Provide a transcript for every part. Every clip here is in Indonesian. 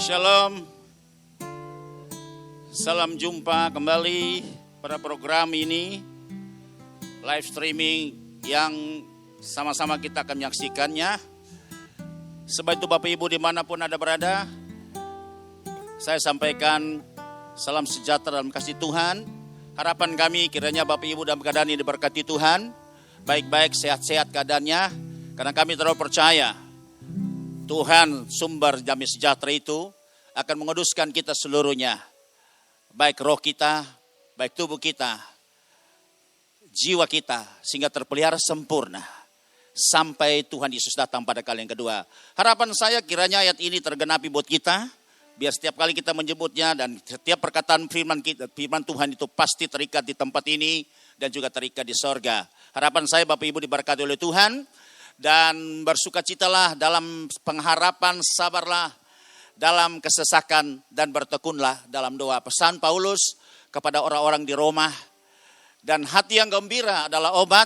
Shalom, salam jumpa kembali pada program ini, live streaming yang sama-sama kita akan menyaksikannya. Sebab itu Bapak Ibu dimanapun Anda berada, saya sampaikan salam sejahtera dalam kasih Tuhan. Harapan kami kiranya Bapak Ibu dalam keadaan ini diberkati Tuhan, baik-baik, sehat-sehat keadaannya, karena kami terlalu percaya Tuhan sumber damai sejahtera itu akan menguduskan kita seluruhnya. Baik roh kita, baik tubuh kita, jiwa kita, sehingga terpelihara sempurna. Sampai Tuhan Yesus datang pada kali yang kedua. Harapan saya kiranya ayat ini tergenapi buat kita. Biar setiap kali kita menyebutnya dan setiap perkataan firman Tuhan itu pasti terikat di tempat ini dan juga terikat di sorga. Harapan saya Bapak Ibu diberkati oleh Tuhan. Dan bersukacitalah dalam pengharapan, sabarlah dalam kesesakan dan bertekunlah dalam doa. Pesan Paulus kepada orang-orang di Roma. Dan hati yang gembira adalah obat,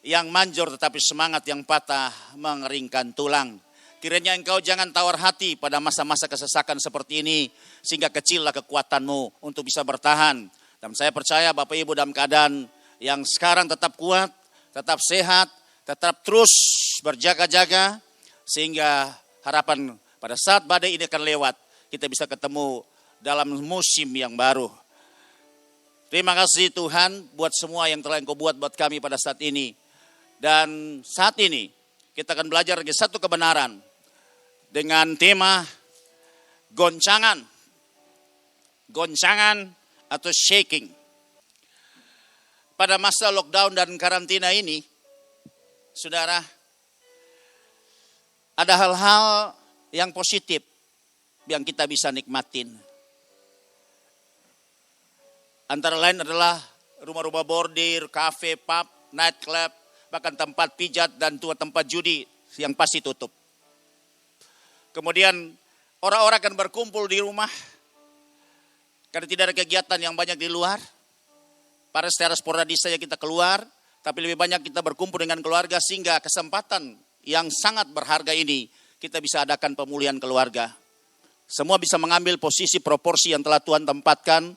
yang manjur tetapi semangat yang patah mengeringkan tulang. Kiranya engkau jangan tawar hati pada masa-masa kesesakan seperti ini, sehingga kecillah kekuatanmu untuk bisa bertahan. Dan saya percaya Bapak Ibu dalam keadaan yang sekarang tetap kuat, tetap sehat, tetap terus berjaga-jaga, sehingga harapan pada saat badai ini akan lewat, kita bisa ketemu dalam musim yang baru. Terima kasih Tuhan buat semua yang telah Engkau buat buat kami pada saat ini. Dan saat ini kita akan belajar lagi satu kebenaran dengan tema goncangan. Goncangan atau shaking. Pada masa lockdown dan karantina ini, saudara, ada hal-hal yang positif yang kita bisa nikmatin. Antara lain adalah rumah-rumah bordir, kafe, pub, nightclub, bahkan tempat pijat dan tempat judi yang pasti tutup. Kemudian orang-orang akan berkumpul di rumah karena tidak ada kegiatan yang banyak di luar. Pada secara sporadis saja kita keluar, tapi lebih banyak kita berkumpul dengan keluarga, sehingga kesempatan yang sangat berharga ini kita bisa adakan pemulihan keluarga. Semua bisa mengambil posisi proporsi yang telah Tuhan tempatkan.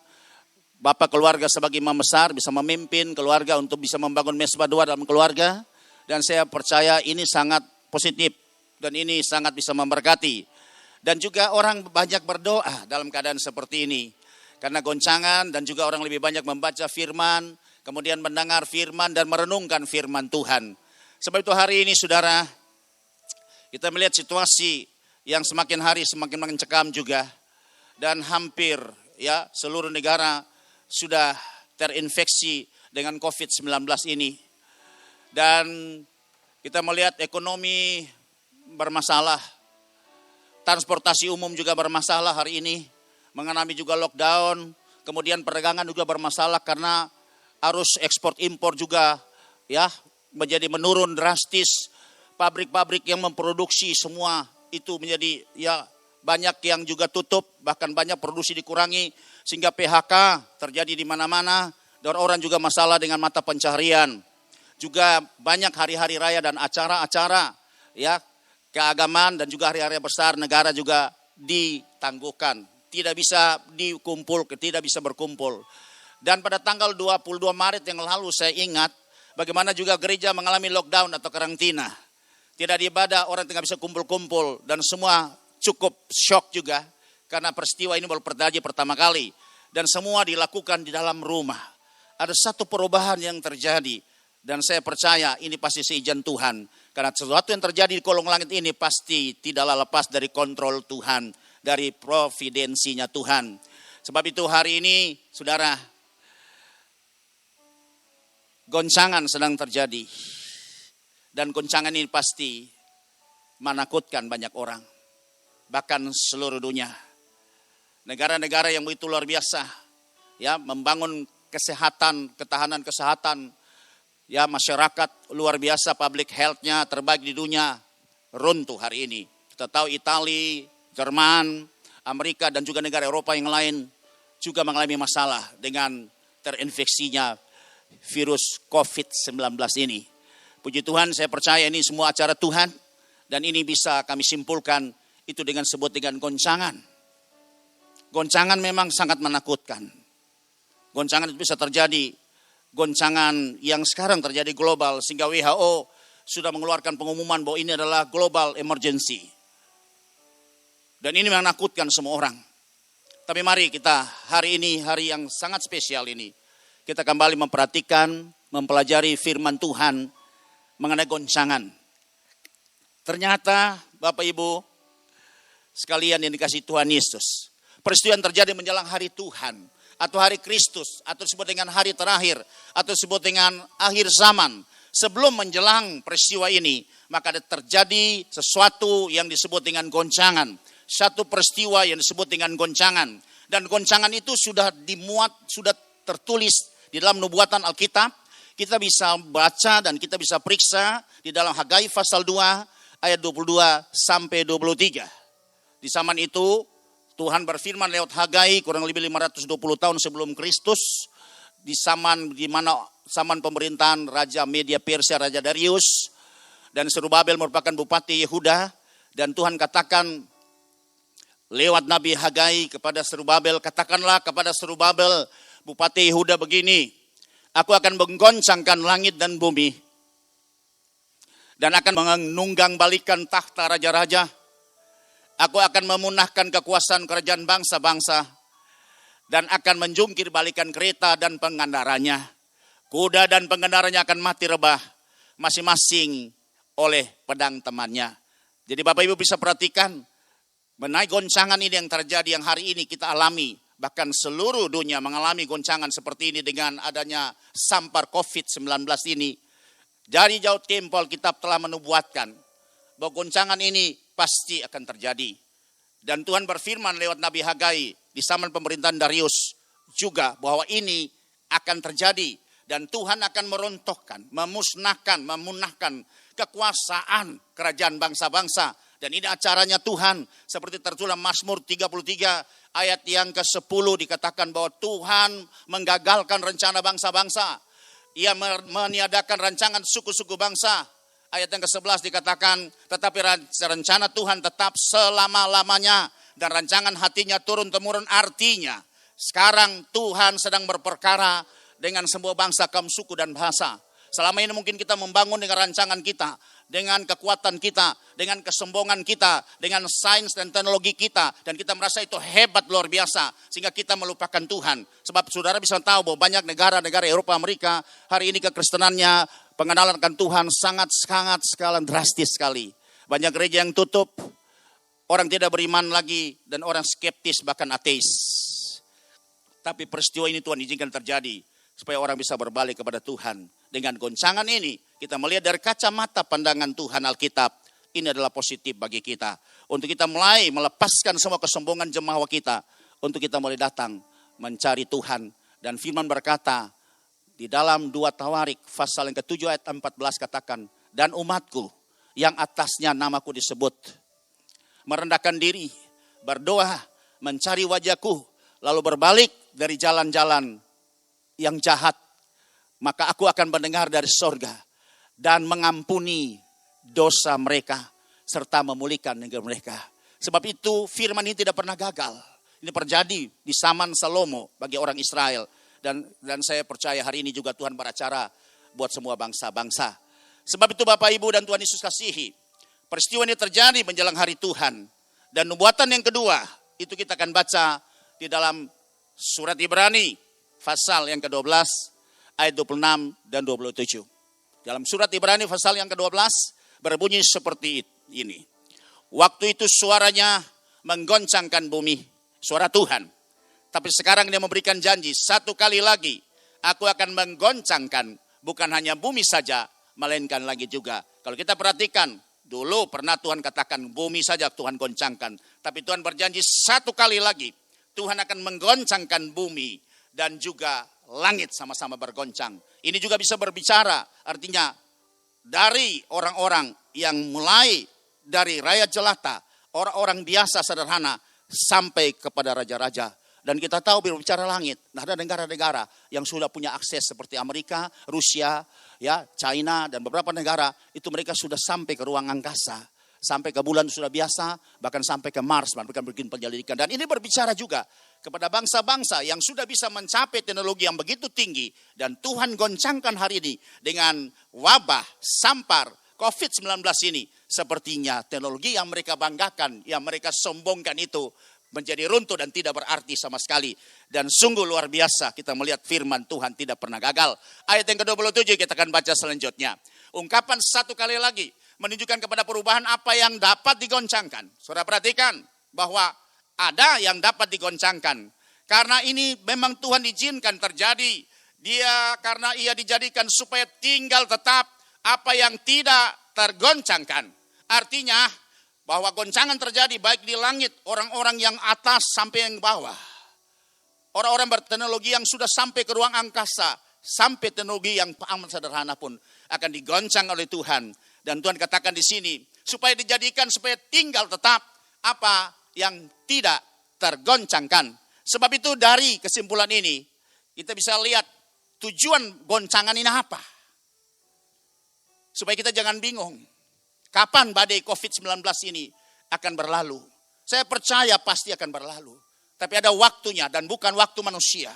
Bapak keluarga sebagai imam besar bisa memimpin keluarga untuk bisa membangun mesbah doa dalam keluarga. Dan saya percaya ini sangat positif dan ini sangat bisa memberkati. Dan juga orang banyak berdoa dalam keadaan seperti ini. Karena goncangan dan juga orang lebih banyak membaca firman, kemudian mendengar firman dan merenungkan firman Tuhan. Sebab itu hari ini saudara, kita melihat situasi yang semakin hari semakin mencekam juga. Dan hampir ya seluruh negara sudah terinfeksi dengan COVID-19 ini. Dan kita melihat ekonomi bermasalah. Transportasi umum juga bermasalah hari ini. Mengalami juga lockdown. Kemudian perdagangan juga bermasalah karena arus ekspor impor juga ya menjadi menurun drastis. Pabrik-pabrik yang memproduksi semua itu menjadi ya banyak yang juga tutup, bahkan banyak produksi dikurangi sehingga PHK terjadi di mana-mana dan orang juga masalah dengan mata pencaharian. Juga banyak hari-hari raya dan acara-acara ya keagamaan dan juga hari-hari besar negara juga ditangguhkan. Tidak bisa tidak bisa berkumpul. Dan pada tanggal 22 Maret yang lalu saya ingat bagaimana juga gereja mengalami lockdown atau karantina. Tidak diibadah, orang tidak bisa kumpul-kumpul dan semua cukup shock juga karena peristiwa ini baru terjadi pertama kali. Dan semua dilakukan di dalam rumah. Ada satu perubahan yang terjadi dan saya percaya ini pasti seizin Tuhan. Karena sesuatu yang terjadi di kolong langit ini pasti tidaklah lepas dari kontrol Tuhan, dari providensinya Tuhan. Sebab itu hari ini saudara, goncangan sedang terjadi. Dan goncangan ini pasti menakutkan banyak orang. Bahkan seluruh dunia. Negara-negara yang begitu luar biasa. Ya, membangun kesehatan, ketahanan kesehatan. Ya, masyarakat luar biasa, public health-nya terbaik di dunia. Runtuh hari ini. Kita tahu Italia, Jerman, Amerika dan juga negara Eropa yang lain juga mengalami masalah dengan terinfeksinya virus COVID-19 ini. Puji Tuhan, saya percaya ini semua acara Tuhan dan ini bisa kami simpulkan itu dengan sebut dengan goncangan. goncangan memang sangat menakutkan. Goncangan itu bisa terjadi, goncangan yang sekarang terjadi global, sehingga WHO sudah mengeluarkan pengumuman bahwa ini adalah global emergency. Dan ini menakutkan semua orang. Tapi mari kita hari ini, hari yang sangat spesial ini, kita kembali memperhatikan, mempelajari firman Tuhan mengenai goncangan. Ternyata Bapak Ibu sekalian yang dikasihi Tuhan Yesus, peristiwa yang terjadi menjelang hari Tuhan atau hari Kristus atau disebut dengan hari terakhir atau disebut dengan akhir zaman, sebelum menjelang peristiwa ini maka ada terjadi sesuatu yang disebut dengan goncangan. Satu peristiwa yang disebut dengan goncangan, dan goncangan itu sudah dimuat, sudah tertulis di dalam nubuatan Alkitab. Kita bisa baca dan kita bisa periksa di dalam Hagai pasal 2 ayat 22 sampai 23. Di zaman itu Tuhan berfirman lewat Hagai kurang lebih 520 tahun sebelum Kristus, di mana zaman pemerintahan Raja Media Persia, Raja Darius, dan Zerubabel merupakan bupati Yehuda. Dan Tuhan katakan lewat Nabi Hagai kepada Zerubabel, katakanlah kepada Zerubabel bupati Yehuda begini, aku akan menggoncangkan langit dan bumi, dan akan menunggang balikan takhta raja-raja. Aku akan memunahkan kekuasaan kerajaan bangsa-bangsa, dan akan menjungkir balikan kereta dan pengendaranya. Kuda dan pengendaranya akan mati rebah, masing-masing oleh pedang temannya. Jadi Bapak Ibu bisa perhatikan, mengenai goncangan ini yang terjadi, yang hari ini kita alami. Bahkan seluruh dunia mengalami goncangan seperti ini dengan adanya sampar COVID-19 ini. Dari jauh tempo Alkitab telah menubuatkan bahwa goncangan ini pasti akan terjadi. Dan Tuhan berfirman lewat Nabi Hagai di zaman pemerintahan Darius juga bahwa ini akan terjadi. Dan Tuhan akan merontokkan, memunahkan kekuasaan kerajaan bangsa-bangsa. Dan ini acaranya Tuhan, seperti tertulis Mazmur 33 ayat yang ke-10 dikatakan bahwa Tuhan menggagalkan rencana bangsa-bangsa. Ia meniadakan rancangan suku-suku bangsa. Ayat yang ke-11 dikatakan, tetapi rencana Tuhan tetap selama-lamanya dan rancangan hatinya turun-temurun. Artinya, sekarang Tuhan sedang berperkara dengan semua bangsa, kaum, suku, dan bahasa. Selama ini mungkin kita membangun dengan rancangan kita, dengan kekuatan kita, dengan kesombongan kita, dengan sains dan teknologi kita. Dan kita merasa itu hebat luar biasa. Sehingga kita melupakan Tuhan. Sebab saudara bisa tahu bahwa banyak negara-negara Eropa, Amerika, hari ini kekristenannya, pengenalan akan Tuhan sangat-sangat skala drastis sekali. Banyak gereja yang tutup, orang tidak beriman lagi, dan orang skeptis bahkan ateis. Tapi peristiwa ini Tuhan izinkan terjadi, supaya orang bisa berbalik kepada Tuhan. Dengan goncangan ini, kita melihat dari kacamata pandangan Tuhan Alkitab, ini adalah positif bagi kita. Untuk kita mulai melepaskan semua kesombongan jemawa kita. Untuk kita mulai datang mencari Tuhan. Dan firman berkata, di dalam 2 Tawarik, pasal yang ke-7 ayat 14 katakan, dan umatku yang atasnya namaku disebut, merendahkan diri, berdoa, mencari wajahku, lalu berbalik dari jalan-jalan yang jahat, maka aku akan mendengar dari sorga dan mengampuni dosa mereka serta memulihkan negeri mereka. Sebab itu firman ini tidak pernah gagal. Ini terjadi di zaman Salomo bagi orang Israel. Dan saya percaya hari ini juga Tuhan beracara buat semua bangsa-bangsa. Sebab itu Bapak Ibu dan Tuhan Yesus kasihi, peristiwa ini terjadi menjelang hari Tuhan. Dan nubuatan yang kedua itu kita akan baca di dalam surat Ibrani pasal yang ke-12 ayat 26 dan 27. Dalam surat Ibrani pasal yang ke-12 berbunyi seperti ini. Waktu itu suaranya menggoncangkan bumi, suara Tuhan. Tapi sekarang dia memberikan janji, satu kali lagi aku akan menggoncangkan bukan hanya bumi saja, melainkan lagi juga. Kalau kita perhatikan, dulu pernah Tuhan katakan bumi saja Tuhan goncangkan. Tapi Tuhan berjanji satu kali lagi Tuhan akan menggoncangkan bumi dan juga langit sama-sama bergoncang. Ini juga bisa berbicara, artinya dari orang-orang yang mulai dari rakyat jelata, orang-orang biasa sederhana, sampai kepada raja-raja. Dan kita tahu berbicara langit, nah ada negara-negara yang sudah punya akses seperti Amerika, Rusia, ya, China, dan beberapa negara, itu mereka sudah sampai ke ruang angkasa. sampai ke bulan sudah biasa, bahkan sampai ke Mars, bahkan bikin penyelidikan. Dan ini berbicara juga kepada bangsa-bangsa yang sudah bisa mencapai teknologi yang begitu tinggi, dan Tuhan goncangkan hari ini dengan wabah, sampar, COVID-19 ini. Sepertinya teknologi yang mereka banggakan, yang mereka sombongkan itu menjadi runtuh dan tidak berarti sama sekali. Dan sungguh luar biasa kita melihat firman Tuhan tidak pernah gagal. Ayat yang ke-27 kita akan baca selanjutnya. Ungkapan satu kali lagi menunjukkan kepada perubahan apa yang dapat digoncangkan. Saudara perhatikan bahwa ada yang dapat digoncangkan. Karena ini memang Tuhan izinkan terjadi. Karena ia dijadikan supaya tinggal tetap apa yang tidak tergoncangkan. Artinya bahwa goncangan terjadi baik di langit, orang-orang yang atas sampai yang bawah. Orang-orang berteknologi yang sudah sampai ke ruang angkasa, sampai teknologi yang amat sederhana pun akan digoncang oleh Tuhan. Dan Tuhan katakan di sini, supaya dijadikan, supaya tinggal tetap apa yang tidak tergoncangkan. Sebab itu dari kesimpulan ini, kita bisa lihat tujuan goncangan ini apa. Supaya kita jangan bingung. Kapan badai COVID-19 ini akan berlalu? Saya percaya pasti akan berlalu. Tapi ada waktunya dan bukan waktu manusia.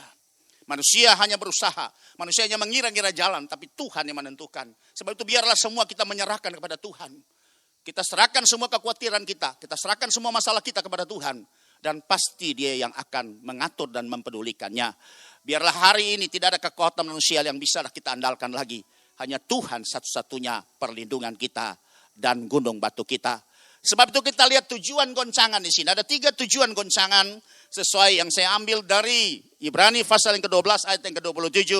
Manusia hanya berusaha. Manusia hanya mengira-ngira jalan. Tapi Tuhan yang menentukan. Sebab itu biarlah semua kita menyerahkan kepada Tuhan. Kita serahkan semua kekhawatiran kita. Kita serahkan semua masalah kita kepada Tuhan. Dan pasti Dia yang akan mengatur dan mempedulikannya. Biarlah hari ini tidak ada kekuatan manusia yang bisa kita andalkan lagi. Hanya Tuhan satu-satunya perlindungan kita dan gunung batu kita. Sebab itu kita lihat tujuan goncangan di sini. Ada 3 tujuan goncangan sesuai yang saya ambil dari Ibrani pasal yang ke-12 ayat yang ke-27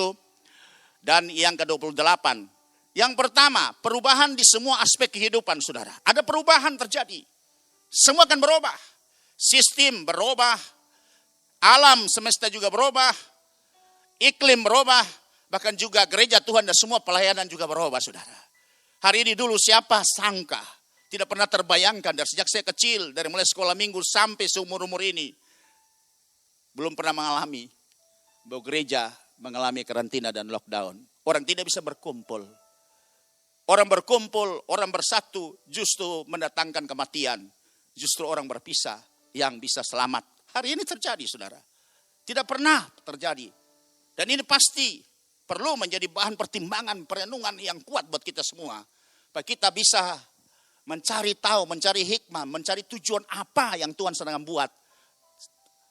dan yang ke-28. Yang pertama, perubahan di semua aspek kehidupan saudara. Ada perubahan terjadi. Semua akan berubah. Sistem berubah. Alam semesta juga berubah. Iklim berubah. Bahkan juga gereja Tuhan dan semua pelayanan juga berubah saudara. Hari ini dulu siapa sangka, tidak pernah terbayangkan dari sejak saya kecil, dari mulai sekolah minggu sampai seumur-umur ini. Belum pernah mengalami bahwa gereja mengalami karantina dan lockdown. Orang tidak bisa berkumpul. Orang berkumpul, orang bersatu justru mendatangkan kematian. Justru orang berpisah yang bisa selamat. Hari ini terjadi saudara. Tidak pernah terjadi. Dan ini pasti perlu menjadi bahan pertimbangan, perenungan yang kuat buat kita semua. Supaya kita bisa mencari tahu, mencari hikmah, mencari tujuan apa yang Tuhan sedang buat.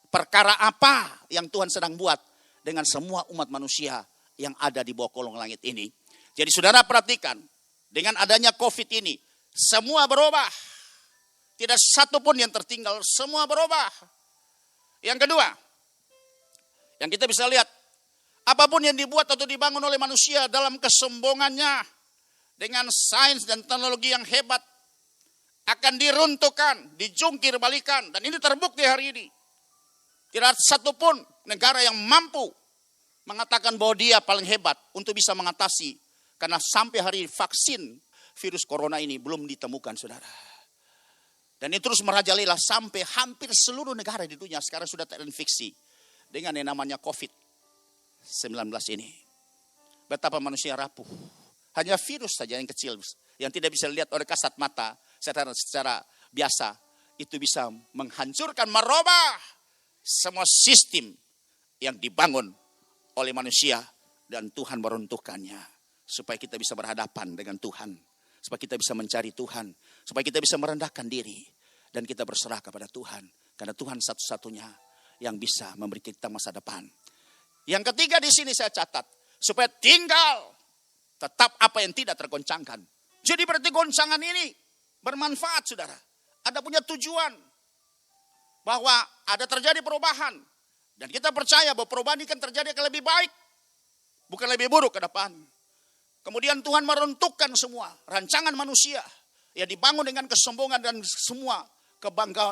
Perkara apa yang Tuhan sedang buat dengan semua umat manusia yang ada di bawah kolong langit ini. Jadi saudara perhatikan, dengan adanya COVID ini, semua berubah. Tidak satu pun yang tertinggal, semua berubah. Yang kedua, yang kita bisa lihat, apapun yang dibuat atau dibangun oleh manusia dalam kesombongannya dengan sains dan teknologi yang hebat akan diruntuhkan, dijungkir balikan. Dan ini terbukti hari ini. Tidak ada satupun negara yang mampu mengatakan bahwa dia paling hebat untuk bisa mengatasi. Karena sampai hari ini vaksin virus corona ini belum ditemukan saudara. Dan ini terus merajalela sampai hampir seluruh negara di dunia sekarang sudah terinfeksi dengan yang namanya COVID-19 ini. Betapa manusia rapuh. Hanya virus saja yang kecil, yang tidak bisa dilihat oleh kasat mata secara biasa. Itu bisa menghancurkan, merubah semua sistem yang dibangun oleh manusia. Dan Tuhan meruntuhkannya. Supaya kita bisa berhadapan dengan Tuhan. Supaya kita bisa mencari Tuhan. Supaya kita bisa merendahkan diri. Dan kita berserah kepada Tuhan. Karena Tuhan satu-satunya yang bisa memberi kita masa depan. Yang ketiga di sini saya catat. Supaya tinggal tetap apa yang tidak tergoncangkan. Jadi berarti goncangan ini bermanfaat saudara. Ada punya tujuan. Bahwa ada terjadi perubahan. Dan kita percaya bahwa perubahan ini akan terjadi akan lebih baik. Bukan lebih buruk ke depan. Kemudian Tuhan meruntuhkan semua rancangan manusia. Yang dibangun dengan kesombongan dan semua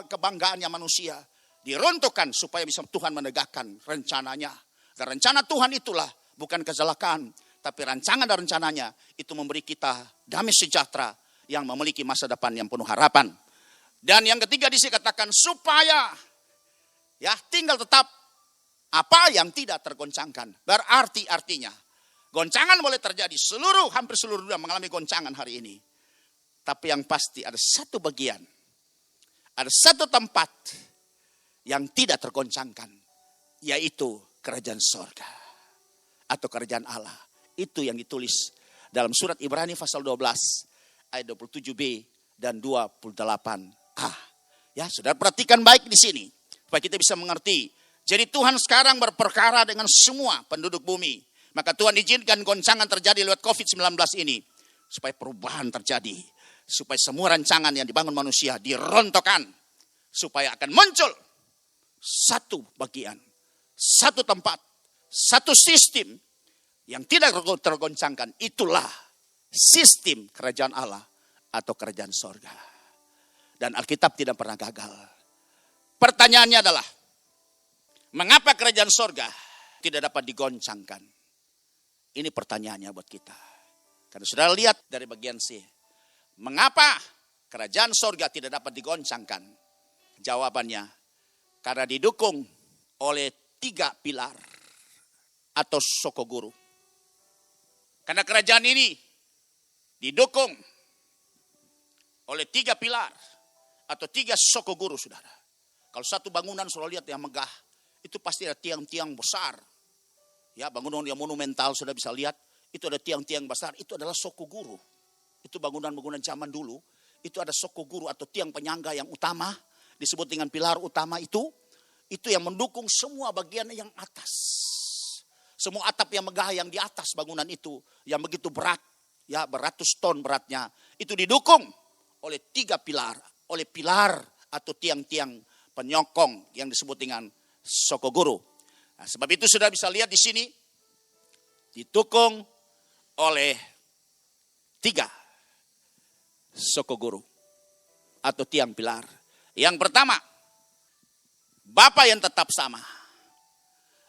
kebanggaannya manusia. Diruntuhkan supaya bisa Tuhan menegakkan rencananya. Dan rencana Tuhan itulah bukan kecelakaan. Tapi rancangan dan rencananya itu memberi kita damai sejahtera yang memiliki masa depan yang penuh harapan. Dan yang ketiga di sini katakan supaya ya tinggal tetap apa yang tidak tergoncangkan. Berarti artinya goncangan boleh terjadi hampir seluruh dunia mengalami goncangan hari ini. Tapi yang pasti ada satu bagian, ada satu tempat yang tidak tergoncangkan, yaitu kerajaan sorga atau kerajaan Allah. Itu yang ditulis dalam surat Ibrani pasal 12 ayat 27b dan 28a. Ya, saudara perhatikan baik di sini supaya kita bisa mengerti. Jadi Tuhan sekarang berperkara dengan semua penduduk bumi. Maka Tuhan izinkan goncangan terjadi lewat COVID-19 ini supaya perubahan terjadi, supaya semua rancangan yang dibangun manusia dirontokkan, supaya akan muncul satu bagian, satu tempat, satu sistem yang tidak tergoncangkan. Itulah sistem kerajaan Allah atau kerajaan sorga. Dan Alkitab tidak pernah gagal. Pertanyaannya adalah, mengapa kerajaan sorga tidak dapat digoncangkan? Ini pertanyaannya buat kita. Karena sudah lihat dari bagian C. Mengapa kerajaan sorga tidak dapat digoncangkan? Jawabannya, karena didukung oleh 3 pilar atau sokoguru. Karena kerajaan ini didukung oleh 3 pilar atau 3 sokoguru, saudara. Kalau satu bangunan sudah lihat yang megah, itu pasti ada tiang-tiang besar. Ya, bangunan yang monumental sudah bisa lihat, itu ada tiang-tiang besar, itu adalah sokoguru. Itu bangunan-bangunan zaman dulu, itu ada sokoguru atau tiang penyangga yang utama, disebut dengan pilar utama itu yang mendukung semua bagian yang atas. Semua atap yang megah yang di atas bangunan itu, yang begitu berat, ya beratus ton beratnya, itu didukung oleh 3 pilar, oleh pilar atau tiang-tiang penyokong yang disebut dengan sokoguru. Nah, sebab itu sudah bisa lihat di sini, didukung oleh 3 sokoguru atau tiang pilar. Yang pertama, Bapa yang tetap sama,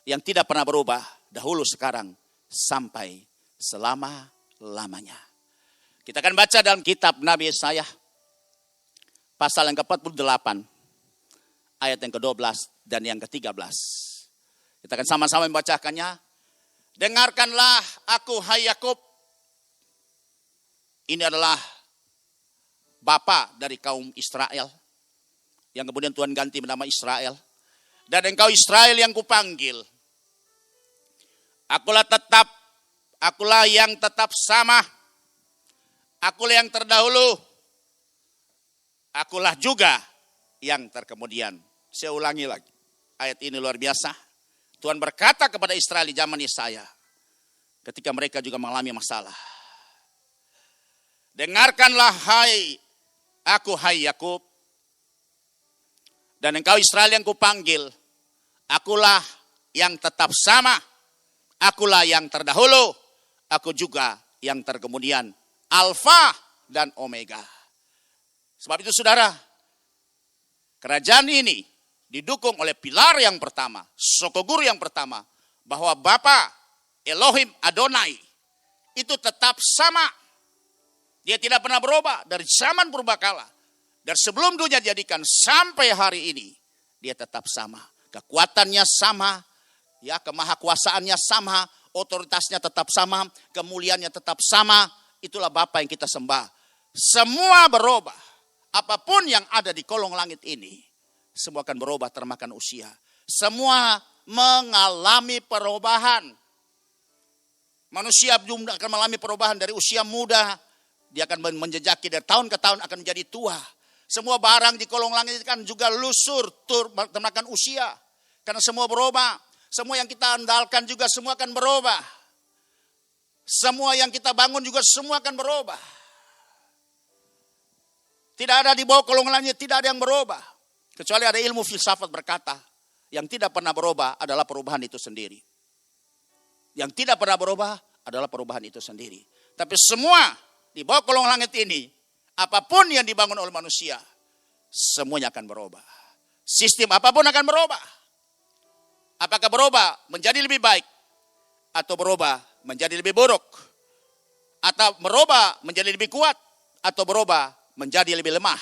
yang tidak pernah berubah dahulu, sekarang, sampai selama-lamanya. Kita akan baca dalam kitab Nabi Yesaya pasal yang ke-48 ayat yang ke-12 dan yang ke-13. Kita akan sama-sama membacakannya. Dengarkanlah aku, hai Yakub. Ini adalah bapa dari kaum Israel, yang kemudian Tuhan ganti bernama Israel. Dan engkau Israel yang kupanggil, akulah yang tetap sama, akulah yang terdahulu, akulah juga yang terkemudian. Saya ulangi lagi, ayat ini luar biasa. Tuhan berkata kepada Israel di zaman Yesaya, ketika mereka juga mengalami masalah. Dengarkanlah hai Yakub, dan engkau Israel yang kupanggil, akulah yang tetap sama, akulah yang terdahulu, aku juga yang terkemudian, Alfa dan Omega. Sebab itu saudara, kerajaan ini didukung oleh pilar yang pertama, sokoguru yang pertama, bahwa Bapa Elohim Adonai itu tetap sama. Dia tidak pernah berubah dari zaman purbakala. Dari sebelum dunia dijadikan sampai hari ini, dia tetap sama. Kekuatannya sama, ya, kemahakuasaannya sama, otoritasnya tetap sama, kemuliaannya tetap sama. Itulah Bapa yang kita sembah. Semua berubah. Apapun yang ada di kolong langit ini, semua akan berubah termakan usia. Semua mengalami perubahan. Manusia akan mengalami perubahan dari usia muda. Dia akan menjejaki dari tahun ke tahun akan menjadi tua. Semua barang di kolong langit kan juga lusur, termakan usia. Karena semua berubah. Semua yang kita andalkan juga semua akan berubah. Semua yang kita bangun juga semua akan berubah. Tidak ada di bawah kolong langit, tidak ada yang berubah. Kecuali ada ilmu filsafat berkata, yang tidak pernah berubah adalah perubahan itu sendiri. Yang tidak pernah berubah adalah perubahan itu sendiri. Tapi semua di bawah kolong langit ini, apapun yang dibangun oleh manusia, semuanya akan berubah. Sistem apapun akan berubah. Apakah berubah menjadi lebih baik, atau berubah menjadi lebih buruk, atau berubah menjadi lebih kuat, atau berubah menjadi lebih lemah.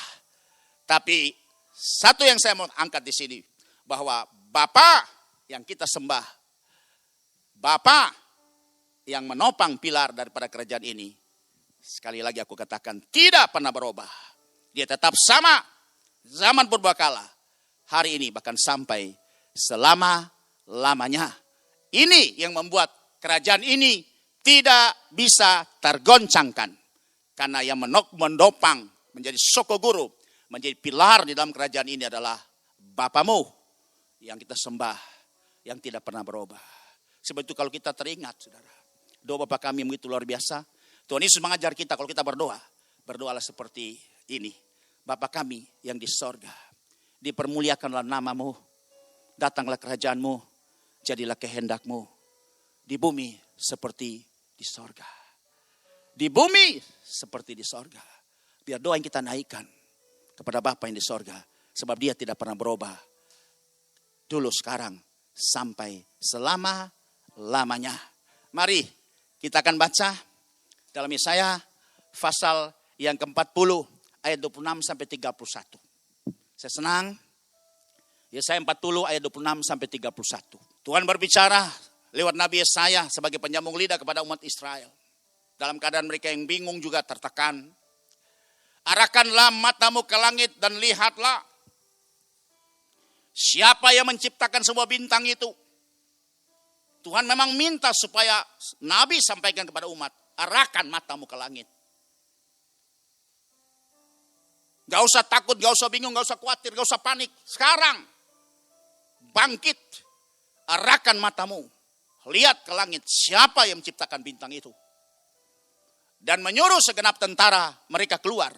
Tapi satu yang saya mau angkat di sini, bahwa Bapa yang kita sembah, Bapa yang menopang pilar daripada kerajaan ini, Sekali lagi aku katakan, tidak pernah berubah. Dia tetap sama, zaman purbakala, hari ini, bahkan sampai selama-lamanya. Ini yang membuat kerajaan ini tidak bisa tergoncangkan. Karena yang mendopang, menjadi sokoguru, menjadi pilar di dalam kerajaan ini adalah Bapamu yang kita sembah, yang tidak pernah berubah. Sebab itu kalau kita teringat, saudara, doa Bapa kami begitu luar biasa. Tuhan Yesus mengajar kita kalau kita berdoa, berdoalah seperti ini. Bapa kami yang di sorga, dipermuliakanlah namamu, datanglah kerajaanmu, jadilah kehendakmu di bumi seperti di sorga. Di bumi seperti di sorga. Biar doa yang kita naikkan kepada Bapa yang di sorga, sebab dia tidak pernah berubah. Dulu, sekarang, sampai selama-lamanya. Mari kita akan baca dalam Yesaya pasal yang ke-40 ayat 26 sampai 31. Saya senang Yesaya 40 ayat 26 sampai 31. Tuhan berbicara lewat Nabi Yesaya sebagai penyambung lidah kepada umat Israel. Dalam keadaan mereka yang bingung juga tertekan. Arahkanlah matamu ke langit dan lihatlah. Siapa yang menciptakan sebuah bintang itu? Tuhan memang minta supaya Nabi sampaikan kepada umat. Arahkan matamu ke langit. Gak usah takut, gak usah bingung, gak usah khawatir, gak usah panik. Sekarang bangkit. Arahkan matamu. Lihat ke langit. Siapa yang menciptakan bintang itu? Dan menyuruh segenap tentara mereka keluar.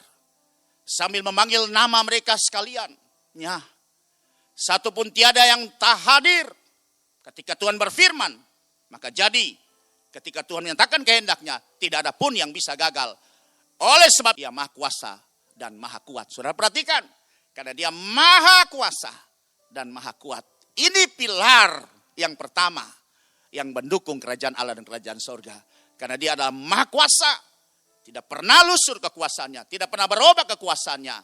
Sambil memanggil nama mereka sekalian. Ya. Satu pun tiada yang tak hadir. Ketika Tuhan berfirman, maka jadi. Ketika Tuhan menyatakan kehendaknya, tidak ada pun yang bisa gagal. Oleh sebab dia maha kuasa dan maha kuat. Saudara perhatikan. Karena dia maha kuasa dan maha kuat. Ini pilar yang pertama. Yang mendukung kerajaan Allah dan kerajaan sorga. Karena dia adalah maha kuasa. Tidak pernah lusur kekuasaannya. Tidak pernah berubah kekuasaannya.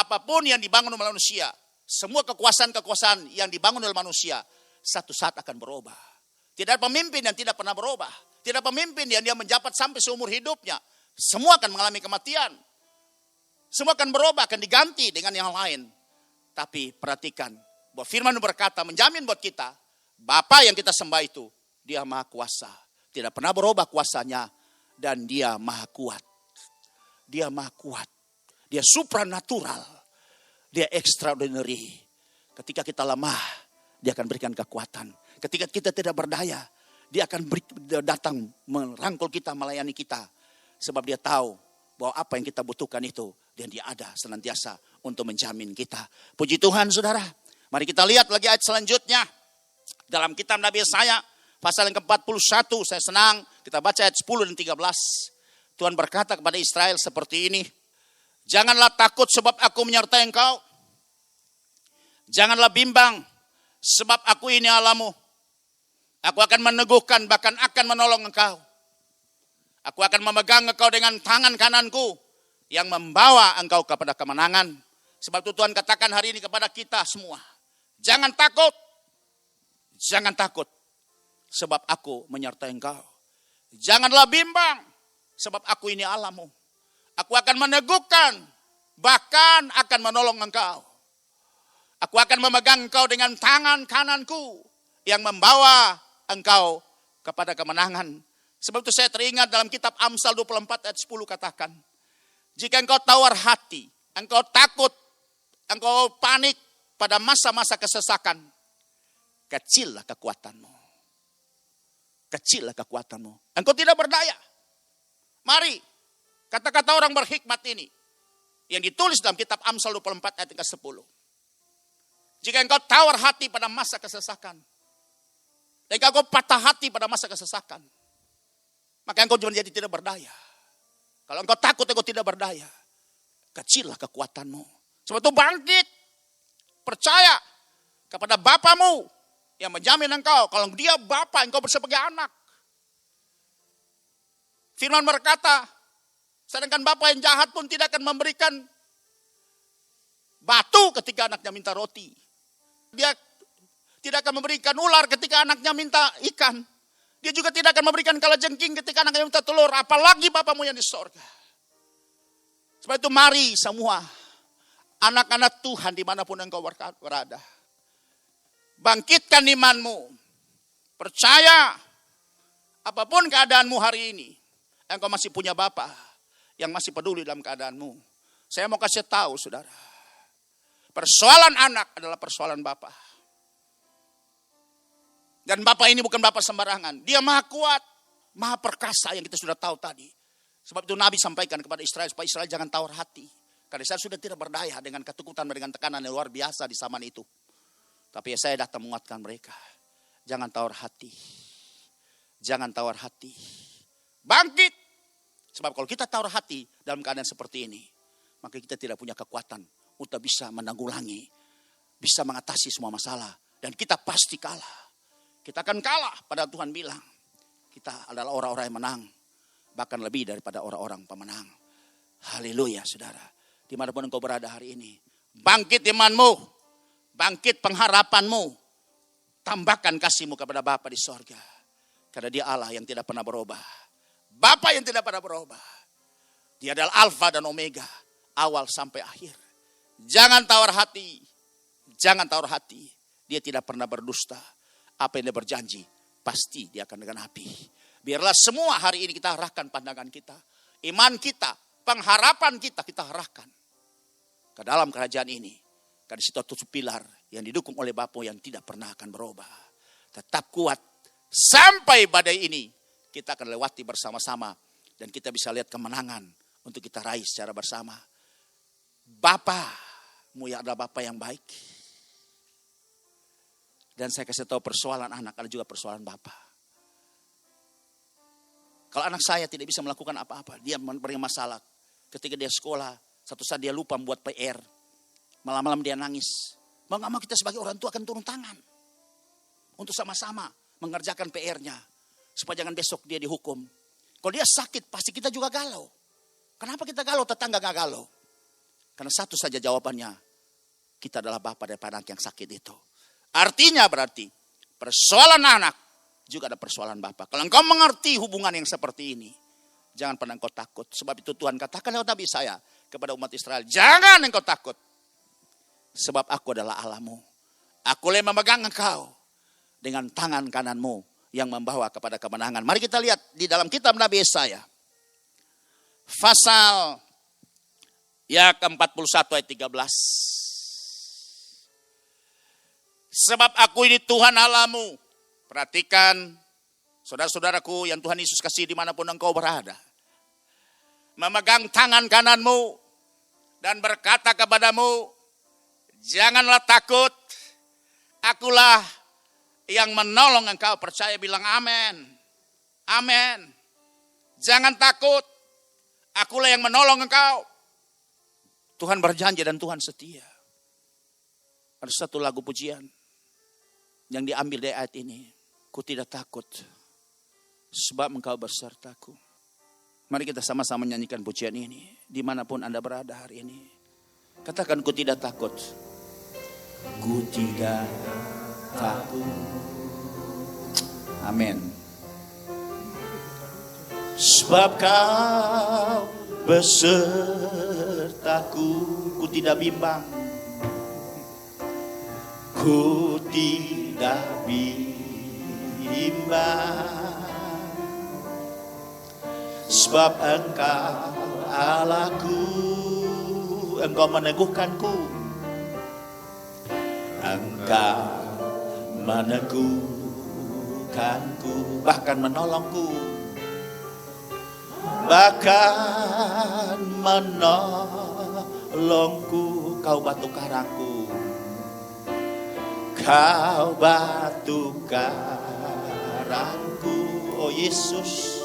Apapun yang dibangun oleh manusia. Semua kekuasaan-kekuasaan yang dibangun oleh manusia. Satu saat akan berubah. Tidak ada pemimpin yang tidak pernah berubah. Tidak ada pemimpin yang dia menjabat sampai seumur hidupnya. Semua akan mengalami kematian. Semua akan berubah, akan diganti dengan yang lain. Tapi perhatikan. Bahwa firman berkata, menjamin buat kita. Bapa yang kita sembah itu. Dia maha kuasa. Tidak pernah berubah kuasanya. Dan dia maha kuat. Dia maha kuat. Dia supranatural. Dia extraordinary. Ketika kita lemah, dia akan berikan kekuatan. Ketika kita tidak berdaya, dia akan datang merangkul kita, melayani kita. Sebab dia tahu bahwa apa yang kita butuhkan itu, dan dia ada senantiasa untuk menjamin kita. Puji Tuhan, saudara. Mari kita lihat lagi ayat selanjutnya. Dalam kitab Nabi Yesaya, pasal yang ke-41, saya senang. Kita baca ayat 10 dan 13. Tuhan berkata kepada Israel seperti ini. Janganlah takut sebab aku menyertai engkau. Janganlah bimbang sebab aku ini Allahmu. Aku akan meneguhkan bahkan akan menolong engkau. Aku akan memegang engkau dengan tangan kananku yang membawa engkau kepada kemenangan. Sebab itu Tuhan katakan hari ini kepada kita semua. Jangan takut. Jangan takut. Sebab aku menyertai engkau. Janganlah bimbang. Sebab aku ini Allahmu. Aku akan meneguhkan. Bahkan akan menolong engkau. Aku akan memegang engkau dengan tangan kananku. Yang membawa engkau kepada kemenangan. Sebab itu saya teringat dalam kitab Amsal 24 ayat 10 katakan. Jika engkau tawar hati. Engkau takut. Engkau panik pada masa-masa kesesakan. Kecillah kekuatanmu. Kecillah kekuatanmu. Engkau tidak berdaya. Mari, kata-kata orang berhikmat ini. Yang ditulis dalam kitab Amsal 24 ayat ke-10. Jika engkau tawar hati pada masa kesesakan. Dan engkau patah hati pada masa kesesakan. Maka engkau menjadi tidak berdaya. Kalau engkau takut engkau tidak berdaya. Kecillah kekuatanmu. Sebab itu bangkit. Percaya kepada Bapamu. Yang menjamin engkau. Kalau dia Bapa, engkau sebagai anak. Firman berkata, sedangkan Bapa yang jahat pun tidak akan memberikan batu ketika anaknya minta roti. Dia tidak akan memberikan ular ketika anaknya minta ikan. Dia juga tidak akan memberikan kalajengking ketika anaknya minta telur. Apalagi Bapamu yang di sorga. Sebab itu mari semua anak-anak Tuhan dimanapun engkau berada. Bangkitkan imanmu. Percaya apapun keadaanmu hari ini. Engkau masih punya Bapa yang masih peduli dalam keadaanmu. Saya mau kasih tahu saudara. Persoalan anak adalah persoalan Bapa. Dan Bapa ini bukan Bapa sembarangan. Dia maha kuat, maha perkasa yang kita sudah tahu tadi. Sebab itu Nabi sampaikan kepada Israel supaya Israel jangan tawar hati. Karena Israel sudah tidak berdaya dengan ketakutan, dengan tekanan yang luar biasa di zaman itu. Tapi saya datang menguatkan mereka. Jangan tawar hati. Jangan tawar hati. Bangkit. Sebab kalau kita tawar hati dalam keadaan seperti ini, maka kita tidak punya kekuatan untuk bisa menanggulangi, bisa mengatasi semua masalah. Dan kita pasti kalah. Kita akan kalah, padahal Tuhan bilang, kita adalah orang-orang yang menang. Bahkan lebih daripada orang-orang pemenang. Haleluya saudara. Dimanapun engkau berada hari ini. Bangkit imanmu. Bangkit pengharapanmu. Tambahkan kasihmu kepada Bapa di sorga. Karena dia Allah yang tidak pernah berubah. Bapa yang tidak pernah berubah. Dia adalah Alfa dan Omega. Awal sampai akhir. Jangan tawar hati. Jangan tawar hati. Dia tidak pernah berdusta. Apa yang dia berjanji, pasti dia akan dengan api. Biarlah semua hari ini kita arahkan pandangan kita. Iman kita, pengharapan kita, kita arahkan ke dalam kerajaan ini. Karena situ tujuh pilar yang didukung oleh Bapa yang tidak pernah akan berubah. Tetap kuat. Sampai badai ini, kita akan lewati bersama-sama. Dan kita bisa lihat kemenangan untuk kita raih secara bersama. Bapamu yang adalah Bapa yang baik. Dan saya kasih tahu persoalan anak adalah juga persoalan Bapa. Kalau anak saya tidak bisa melakukan apa-apa, dia punya masalah. Ketika dia sekolah, satu saat dia lupa membuat PR. Malam-malam dia nangis. Mau gak mau kita sebagai orang tua akan turun tangan. Untuk sama-sama mengerjakan PR-nya. Supaya jangan besok dia dihukum. Kalau dia sakit, pasti kita juga galau. Kenapa kita galau? Tetangga gak galau. Karena satu saja jawabannya. Kita adalah Bapa daripada anak yang sakit itu. Artinya berarti persoalan anak juga ada persoalan Bapa. Kalau engkau mengerti hubungan yang seperti ini, jangan pernah engkau takut. Sebab itu Tuhan katakan lewat Nabi saya kepada umat Israel, jangan engkau takut. Sebab aku adalah Allahmu. Aku yang memegang engkau dengan tangan kananmu yang membawa kepada kemenangan. Mari kita lihat di dalam kitab Nabi Yesaya. Pasal ya ke-41 ayat 13. Sebab aku ini Tuhan Allahmu. Perhatikan saudara-saudaraku yang Tuhan Yesus kasih dimanapun engkau berada. Memegang tangan kananmu dan berkata kepadamu, janganlah takut. Akulah yang menolong engkau. Percaya bilang amin. Amin. Jangan takut. Akulah yang menolong engkau. Tuhan berjanji dan Tuhan setia. Ada satu lagu pujian yang diambil dari ayat ini. Ku tidak takut sebab engkau besertaku. Mari kita sama-sama menyanyikan pujian ini. Dimanapun Anda berada hari ini. Katakan ku tidak takut. Ku tidak takut. Amin. Sebab kau besertaku. Ku tidak bimbang. Ku tidak bimbang. Sebab engkau Allahku. Engkau meneguhkanku. Engkau meneguhkanku. Bahkan menolongku. Bahkan menolongku. Kau batu karangku. Kau batu karangku. Oh Yesus.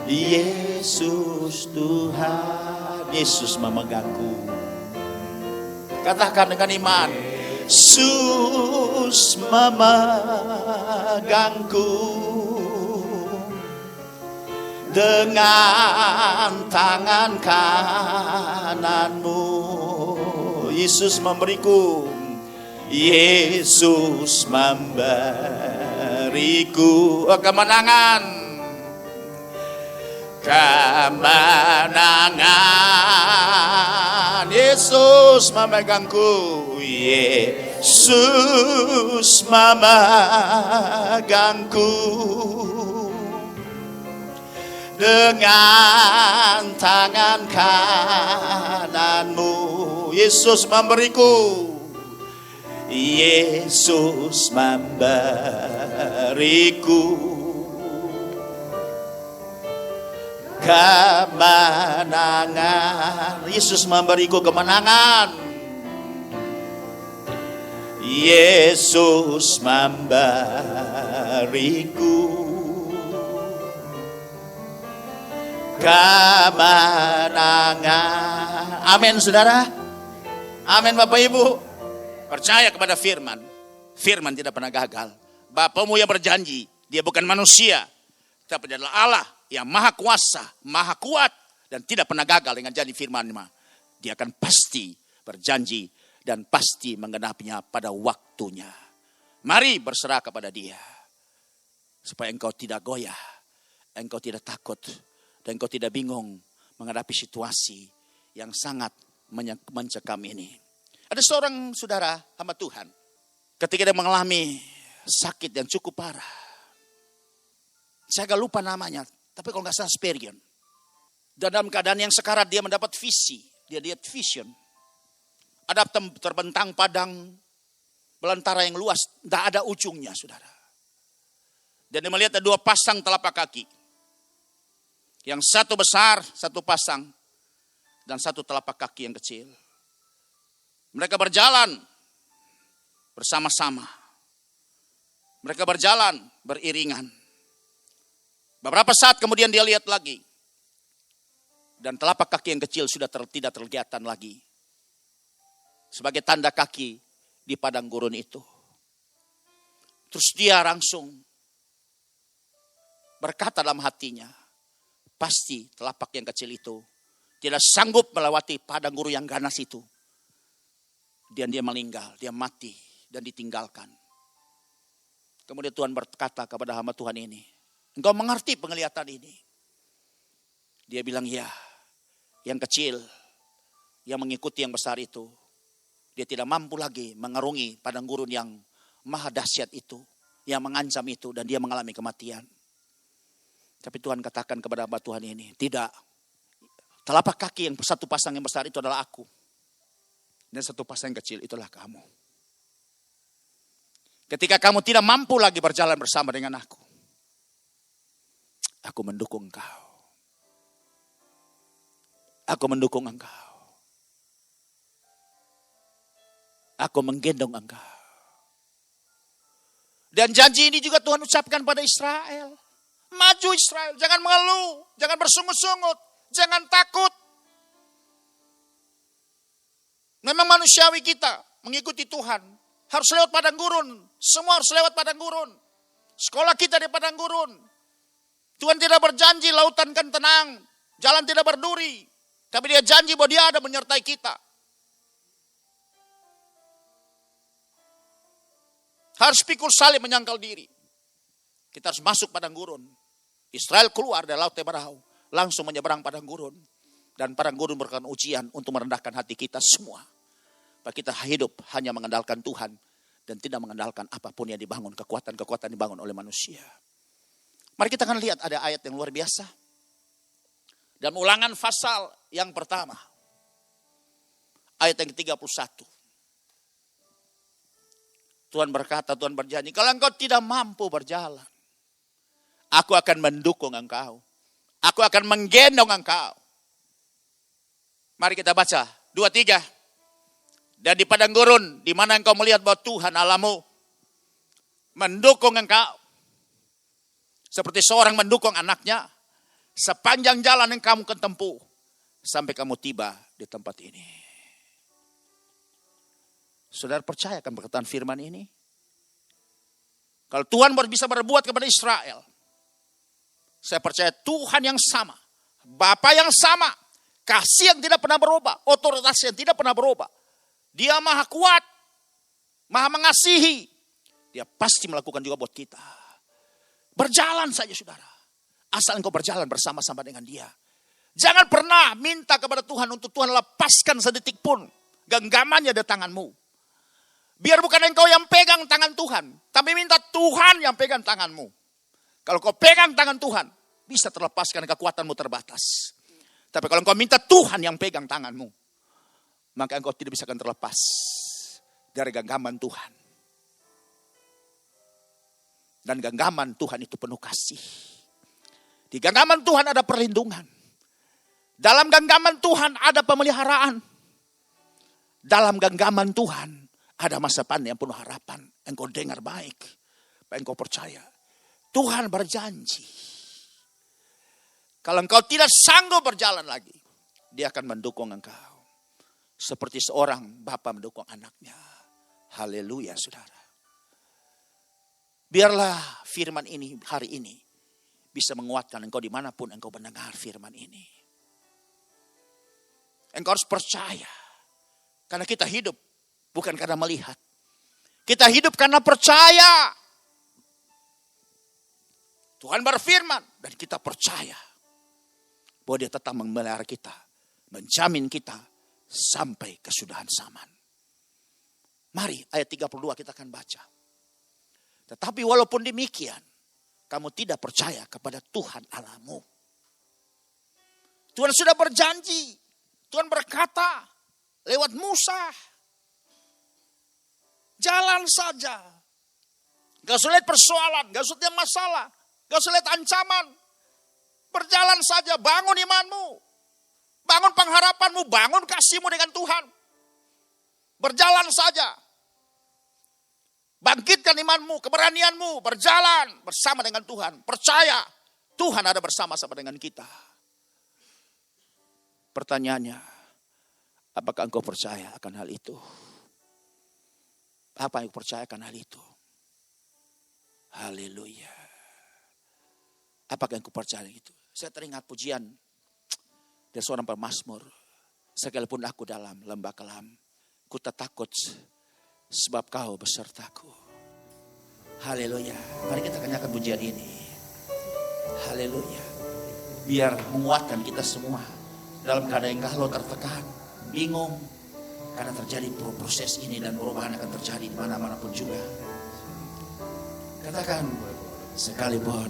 Yesus Tuhan. Yesus memegangku. Katakan dengan iman. Yesus memegangku. Dengan tangan kananmu. Yesus memberiku. Yesus memberiku kemenangan. Kemenangan, Yesus memegangku, Yesus memegangku. Dengan tangan kananmu, Yesus memberiku, Yesus memberiku kemenangan. Yesus memberiku kemenangan. Yesus memberiku kemenangan. Amin saudara. Amin Bapak Ibu. Percaya kepada firman. Firman tidak pernah gagal. Bapamu yang berjanji, dia bukan manusia, tapi dia adalah Allah yang maha kuasa, maha kuat, dan tidak pernah gagal dengan janji firman-Nya. Dia akan pasti berjanji dan pasti menggenapinya pada waktunya. Mari berserah kepada Dia, supaya engkau tidak goyah, engkau tidak takut, dan engkau tidak bingung menghadapi situasi yang sangat mencekam ini. Ada seorang saudara hamba Tuhan, ketika dia mengalami sakit yang cukup parah, saya agak lupa namanya, tapi kalau nggak salah Sperion. Dan dalam keadaan yang sekarat dia mendapat visi. Dia lihat vision. Ada terbentang padang belantara yang luas. Tidak ada ujungnya saudara. Dan dia melihat ada 2 pasang telapak kaki. Yang satu besar, satu pasang. Dan satu telapak kaki yang kecil. Mereka berjalan bersama-sama. Mereka berjalan beriringan. Beberapa saat kemudian dia lihat lagi. Dan telapak kaki yang kecil sudah tidak terkelihatan lagi. Sebagai tanda kaki di padang gurun itu. Terus dia langsung berkata dalam hatinya. Pasti telapak yang kecil itu tidak sanggup melewati padang gurun yang ganas itu. Dan dia meninggal, dia mati dan ditinggalkan. Kemudian Tuhan berkata kepada hamba Tuhan ini. Engkau mengerti penglihatan ini? Dia bilang ya. Yang kecil, yang mengikuti yang besar itu. Dia tidak mampu lagi mengarungi padang gurun yang maha dahsyat itu. Yang mengancam itu dan dia mengalami kematian. Tapi Tuhan katakan kepada hamba Tuhan ini. Tidak. Telapak kaki yang satu pasang yang besar itu adalah aku. Dan satu pasang yang kecil itulah kamu. Ketika kamu tidak mampu lagi berjalan bersama dengan aku. Aku mendukung engkau. Aku mendukung engkau. Aku menggendong engkau. Dan janji ini juga Tuhan ucapkan pada Israel. Maju Israel, jangan mengeluh, jangan bersungut-sungut, jangan takut. Memang manusiawi kita mengikuti Tuhan. Harus lewat padang gurun. Semua harus lewat padang gurun. Sekolah kita di padang gurun. Tuhan tidak berjanji lautan kan tenang, jalan tidak berduri. Tapi dia janji bahwa dia ada menyertai kita. Harus pikul salib menyangkal diri. Kita harus masuk padang gurun. Israel keluar dari laut Teberau, langsung menyeberang padang gurun. Dan padang gurun merupakan ujian untuk merendahkan hati kita semua. Bahwa kita hidup hanya mengandalkan Tuhan dan tidak mengandalkan apapun yang dibangun, kekuatan-kekuatan dibangun oleh manusia. Mari kita akan lihat ada ayat yang luar biasa. Dan Ulangan pasal yang pertama. Ayat yang ke-31. Tuhan berkata, Tuhan berjanji, kalau engkau tidak mampu berjalan, aku akan mendukung engkau. Aku akan menggendong engkau. Mari kita baca 2-3. Dan di padang gurun, di mana engkau melihat bahwa Tuhan Allahmu mendukung engkau. Seperti seorang mendukung anaknya, sepanjang jalan yang kamu ketempuh, sampai kamu tiba di tempat ini. Saudara percaya akan perkataan firman ini? Kalau Tuhan bisa berbuat kepada Israel, saya percaya Tuhan yang sama, Bapa yang sama, kasih yang tidak pernah berubah, otoritas yang tidak pernah berubah. Dia maha kuat, maha mengasihi. Dia pasti melakukan juga buat kita. Berjalan saja saudara. Asal engkau berjalan bersama-sama dengan dia. Jangan pernah minta kepada Tuhan untuk Tuhan lepaskan sedetik pun genggamannya di tanganmu. Biar bukan engkau yang pegang tangan Tuhan, tapi minta Tuhan yang pegang tanganmu. Kalau kau pegang tangan Tuhan, bisa terlepaskan kekuatanmu terbatas. Tapi kalau engkau minta Tuhan yang pegang tanganmu, maka engkau tidak bisa akan terlepas dari genggaman Tuhan. Dan genggaman Tuhan itu penuh kasih. Di genggaman Tuhan ada perlindungan. Dalam genggaman Tuhan ada pemeliharaan. Dalam genggaman Tuhan ada masa depan yang penuh harapan. Engkau dengar baik, engkau percaya. Tuhan berjanji. Kalau engkau tidak sanggup berjalan lagi, dia akan mendukung engkau. Seperti seorang bapa mendukung anaknya. Haleluya saudara. Biarlah firman ini hari ini bisa menguatkan engkau dimanapun engkau mendengar firman ini. Engkau harus percaya. Karena kita hidup bukan karena melihat. Kita hidup karena percaya. Tuhan berfirman dan kita percaya. Bahwa dia tetap memelihara kita. Menjamin kita sampai kesudahan zaman. Mari ayat 32 kita akan baca. Tetapi walaupun demikian, kamu tidak percaya kepada Tuhan Allahmu. Tuhan sudah berjanji. Tuhan berkata lewat Musa. Jalan saja. Gak usah lihat persoalan, gak usah lihat masalah, gak usah lihat ancaman. Berjalan saja, bangun imanmu. Bangun pengharapanmu, bangun kasihmu dengan Tuhan. Berjalan saja. Bangkitkan imanmu, keberanianmu, berjalan bersama dengan Tuhan. Percaya, Tuhan ada bersama-sama dengan kita. Pertanyaannya, apakah engkau percaya akan hal itu? Apa yang percaya akan hal itu? Haleluya. Apakah engkau percaya itu? Saya teringat pujian dari seorang pemazmur. Sekalipun aku dalam lembah kelam, ku tak takut sebab kau besertaku. Haleluya. Mari kita kenyangkan pujian ini. Haleluya. Biar menguatkan kita semua dalam keadaan yang kalau tertekan, bingung, karena terjadi proses ini dan perubahan akan terjadi di mana-mana pun juga. Katakan, sekalipun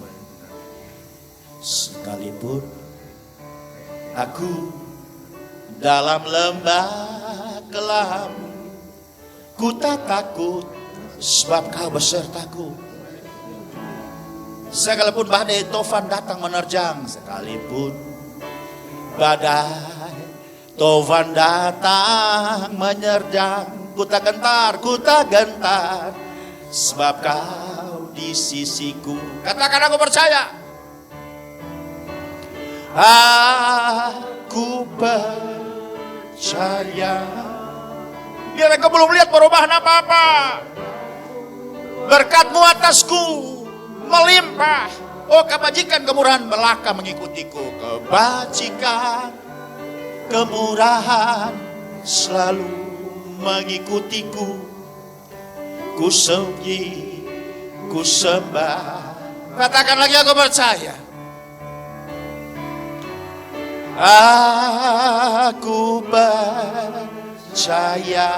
aku dalam lembah kelam, ku tak takut sebab kau besertaku. Sekalipun badai tofan datang menerjang, sekalipun badai tofan datang menyerjang, ku tak gentar sebab kau di sisiku. Katakan aku percaya. Aku percaya. Biar engkau belum lihat perubahan apa-apa, berkat-Mu atasku melimpah. Oh, kebajikan kemurahan belaka mengikutiku. Kebajikan kemurahan selalu mengikutiku. Ku sembah, ku sembah. Katakan lagi, aku percaya. Aku percaya.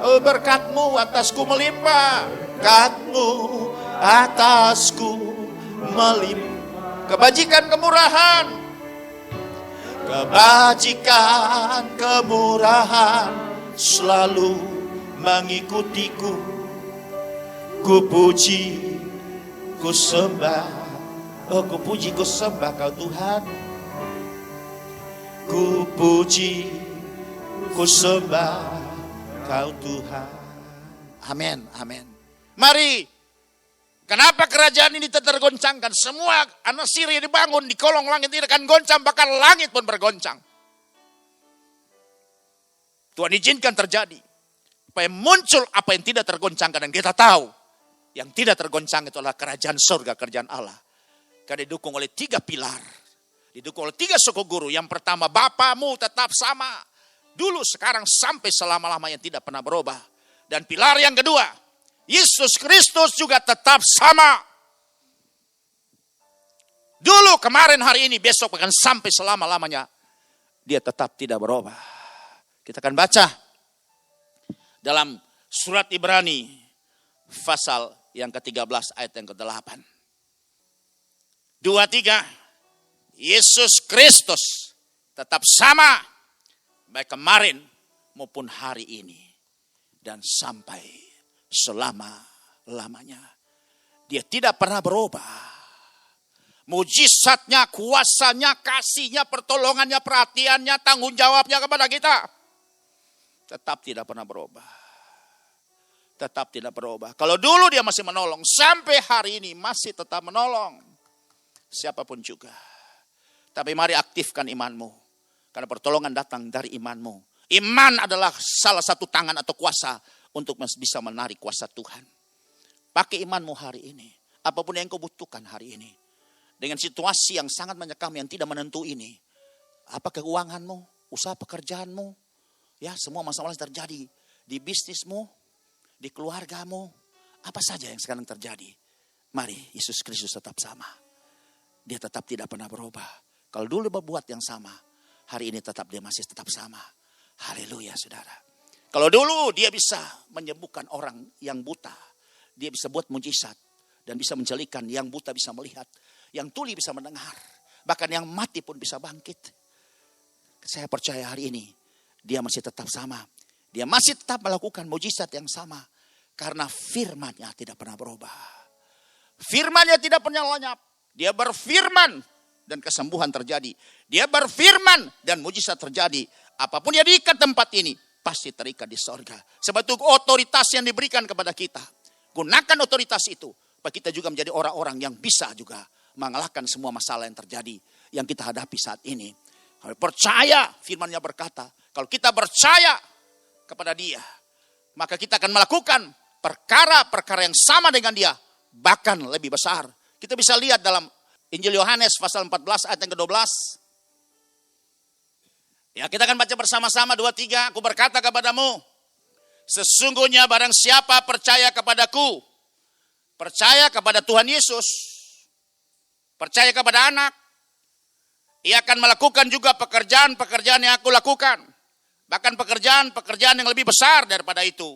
Oh, berkat-Mu atasku melimpah. Berkat-Mu atasku melimpah. Kebajikan kemurahan, kebajikan kemurahan selalu mengikutiku. Ku puji, ku sembah. Oh, ku puji, ku sembah Kau Tuhan. Ku puji, ku sembah Kau Tuhan. Amin, amin. Mari. Kenapa kerajaan ini tergoncangkan? Semua anak Syria dibangun di kolong langit ini akan goncang, bahkan langit pun bergoncang. Tuhan izinkan terjadi. Supaya muncul apa yang tidak tergoncangkan. Dan kita tahu, yang tidak tergoncang itu adalah kerajaan surga, kerajaan Allah. Karena didukung oleh 3 pilar. Didukung oleh 3 suku guru. Yang pertama, Bapamu tetap sama. Dulu, sekarang, sampai selama-lamanya tidak pernah berubah. Dan pilar yang kedua, Yesus Kristus juga tetap sama. Dulu, kemarin, hari ini, besok, bahkan sampai selama-lamanya. Dia tetap tidak berubah. Kita akan baca dalam surat Ibrani pasal yang ke-13 ayat yang ke-8. 2, 3. Yesus Kristus tetap sama baik kemarin maupun hari ini dan sampai selama-lamanya. Dia tidak pernah berubah. Mujizatnya, kuasanya, kasihnya, pertolongannya, perhatiannya, tanggung jawabnya kepada kita tetap tidak pernah berubah. Tetap tidak berubah. Kalau dulu dia masih menolong, sampai hari ini masih tetap menolong. Siapapun juga. Tapi mari aktifkan imanmu. Karena pertolongan datang dari imanmu. Iman adalah salah satu tangan atau kuasa untuk bisa menarik kuasa Tuhan. Pakai imanmu hari ini. Apapun yang kau butuhkan hari ini. Dengan situasi yang sangat menyekam, yang tidak menentu ini. Apa keuanganmu, usaha pekerjaanmu. Ya, semua masalah yang terjadi di bisnismu, di keluargamu. Apa saja yang sekarang terjadi. Mari, Yesus Kristus tetap sama. Dia tetap tidak pernah berubah. Kalau dulu berbuat yang sama, hari ini dia masih tetap sama. Haleluya, saudara. Kalau dulu dia bisa menyembuhkan orang yang buta. Dia bisa buat mujizat. Dan bisa menjelikan, yang buta bisa melihat. Yang tuli bisa mendengar. Bahkan yang mati pun bisa bangkit. Saya percaya hari ini dia masih tetap sama. Dia masih tetap melakukan mujizat yang sama. Karena firman-Nya tidak pernah berubah. Firman-Nya tidak pernah lenyap. Dia berfirman dan kesembuhan terjadi. Dia berfirman dan mujizat terjadi. Apapun yang diikat tempat ini pasti terikat di sorga. Sebab itu otoritas yang diberikan kepada kita. Gunakan otoritas itu. Supaya kita juga menjadi orang-orang yang bisa juga mengalahkan semua masalah yang terjadi. Yang kita hadapi saat ini. Kalau percaya, firman-Nya berkata. Kalau kita percaya kepada Dia. Maka kita akan melakukan perkara-perkara yang sama dengan Dia. Bahkan lebih besar. Kita bisa lihat dalam Injil Yohanes pasal 14 ayat yang ke-12. Ya, kita akan baca bersama-sama 2, 3. Aku berkata kepadamu. Sesungguhnya barang siapa percaya kepadaku. Percaya kepada Tuhan Yesus. Percaya kepada anak. Ia akan melakukan juga pekerjaan-pekerjaan yang aku lakukan. Bahkan pekerjaan-pekerjaan yang lebih besar daripada itu.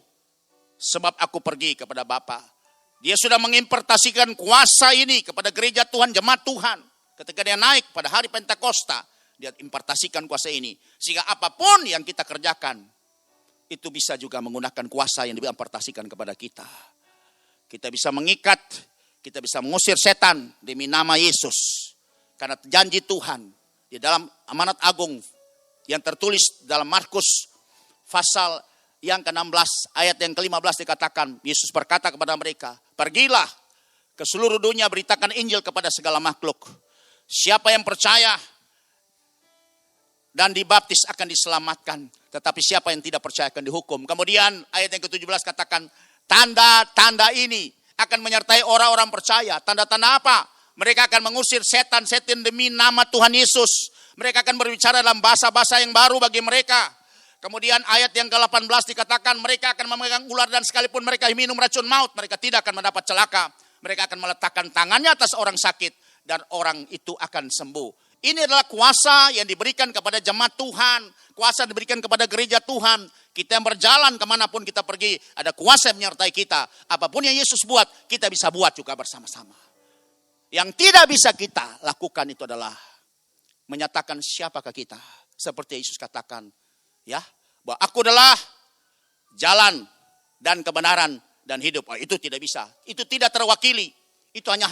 Sebab aku pergi kepada Bapa. Dia sudah mengimpartasikan kuasa ini kepada gereja Tuhan, jemaat Tuhan. Ketika dia naik pada hari Pentakosta. Dia impartasikan kuasa ini. Sehingga apapun yang kita kerjakan. Itu bisa juga menggunakan kuasa yang diimpartasikan kepada kita. Kita bisa mengikat, kita bisa mengusir setan demi nama Yesus. Karena janji Tuhan di dalam amanat agung yang tertulis dalam Markus pasal yang ke-16 ayat yang ke-15 dikatakan, Yesus berkata kepada mereka, pergilah ke seluruh dunia beritakan Injil kepada segala makhluk. Siapa yang percaya dan dibaptis akan diselamatkan. Tetapi siapa yang tidak percaya akan dihukum. Kemudian ayat yang ke-17 katakan, tanda-tanda ini akan menyertai orang-orang percaya. Tanda-tanda apa? Mereka akan mengusir setan-setan demi nama Tuhan Yesus. Mereka akan berbicara dalam bahasa-bahasa yang baru bagi mereka. Kemudian ayat yang ke-18 dikatakan mereka akan memegang ular dan sekalipun mereka minum racun maut, mereka tidak akan mendapat celaka. Mereka akan meletakkan tangannya atas orang sakit dan orang itu akan sembuh. Ini adalah kuasa yang diberikan kepada jemaat Tuhan. Kuasa yang diberikan kepada gereja Tuhan. Kita yang berjalan kemanapun kita pergi. Ada kuasa yang menyertai kita. Apapun yang Yesus buat, kita bisa buat juga bersama-sama. Yang tidak bisa kita lakukan itu adalah menyatakan siapakah kita. Seperti Yesus katakan. Ya, bahwa aku adalah jalan dan kebenaran dan hidup. Itu tidak bisa. Itu tidak terwakili. Itu hanya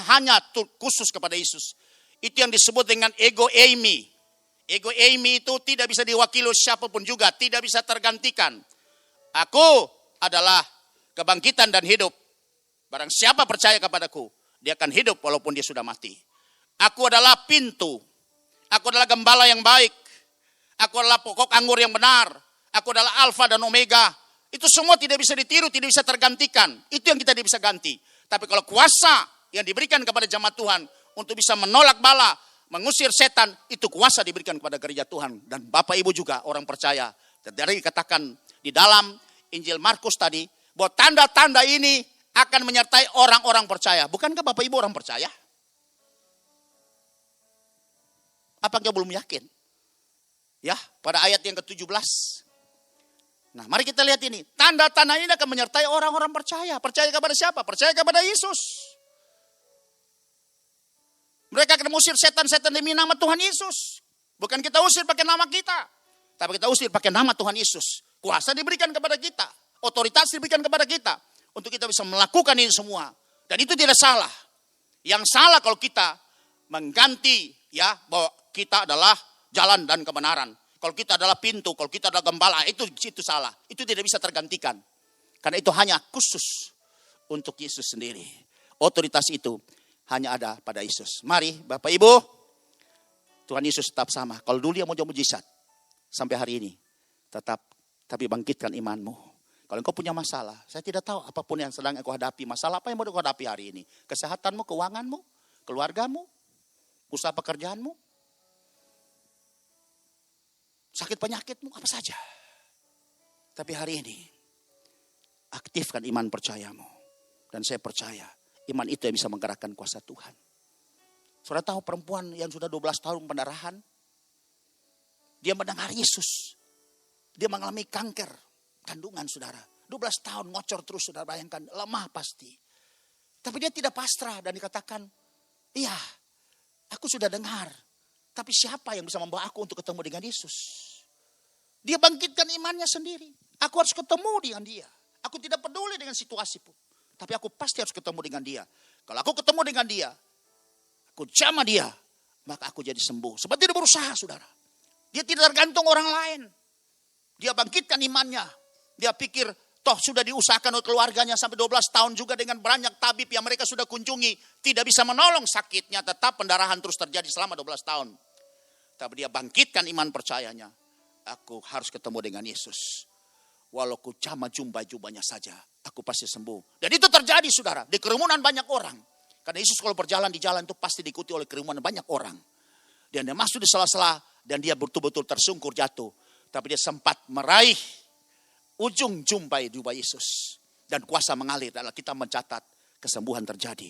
khusus kepada Yesus. Itu yang disebut dengan ego eimi. Ego eimi itu tidak bisa diwakili siapapun juga. Tidak bisa tergantikan. Aku adalah kebangkitan dan hidup. Barang siapa percaya kepadaku, dia akan hidup walaupun dia sudah mati. Aku adalah pintu. Aku adalah gembala yang baik. Aku adalah pokok anggur yang benar. Aku adalah alfa dan omega. Itu semua tidak bisa ditiru, tidak bisa tergantikan. Itu yang kita tidak bisa ganti. Tapi kalau kuasa yang diberikan kepada jemaat Tuhan untuk bisa menolak bala, mengusir setan, itu kuasa diberikan kepada gereja Tuhan. Dan Bapak Ibu juga orang percaya. Dari dikatakan di dalam Injil Markus tadi, bahwa tanda-tanda ini akan menyertai orang-orang percaya. Bukankah Bapak Ibu orang percaya? Apa engkau belum yakin? Ya, pada ayat yang ke-17. Nah, mari kita lihat ini. Tanda-tanda ini akan menyertai orang-orang percaya. Percaya kepada siapa? Percaya kepada Yesus. Mereka akan mengusir setan-setan demi nama Tuhan Yesus. Bukan kita usir pakai nama kita. Tapi kita usir pakai nama Tuhan Yesus. Kuasa diberikan kepada kita. Otoritas diberikan kepada kita. Untuk kita bisa melakukan ini semua. Dan itu tidak salah. Yang salah kalau kita mengganti ya bahwa kita adalah jalan dan kebenaran. Kalau kita adalah pintu, kalau kita adalah gembala, itu salah. Itu tidak bisa tergantikan. Karena itu hanya khusus untuk Yesus sendiri. Otoritas itu hanya ada pada Yesus. Mari Bapak Ibu, Tuhan Yesus tetap sama. Kalau dulu yang mau mujizat, sampai hari ini, tapi bangkitkan imanmu. Kalau engkau punya masalah, saya tidak tahu apapun yang sedang engkau hadapi. Masalah apa yang mau engkau hadapi hari ini? Kesehatanmu, keuanganmu, keluargamu, usaha pekerjaanmu, sakit penyakitmu, apa saja. Tapi hari ini, aktifkan iman percayamu. Dan saya percaya, iman itu yang bisa menggerakkan kuasa Tuhan. Saudara tahu perempuan yang sudah 12 tahun pendarahan, dia mendengar Yesus. Dia mengalami kanker kandungan, saudara. 12 tahun ngocor terus, saudara, bayangkan, lemah pasti. Tapi dia tidak pasrah dan dikatakan, iya, aku sudah dengar. Tapi siapa yang bisa membawa aku untuk ketemu dengan Yesus? Dia bangkitkan imannya sendiri. Aku harus ketemu dengan dia. Aku tidak peduli dengan situasi pun. Tapi aku pasti harus ketemu dengan dia. Kalau aku ketemu dengan dia, aku jamah dia, maka aku jadi sembuh. Seperti dia berusaha, saudara. Dia tidak tergantung orang lain. Dia bangkitkan imannya. Dia pikir, toh sudah diusahakan oleh keluarganya sampai 12 tahun juga dengan banyak tabib yang mereka sudah kunjungi. Tidak bisa menolong sakitnya, tetap pendarahan terus terjadi selama 12 tahun. Tapi dia bangkitkan iman percayanya. Aku harus ketemu dengan Yesus. Walau ku cuma jumpa-jumpanya saja, aku pasti sembuh. Dan itu terjadi, saudara, di kerumunan banyak orang. Karena Yesus kalau berjalan di jalan itu pasti diikuti oleh kerumunan banyak orang. Dan dia masuk di sela-sela dan dia betul-betul tersungkur jatuh. Tapi dia sempat meraih ujung jumpa Yesus. Dan kuasa mengalir adalah kita mencatat kesembuhan terjadi.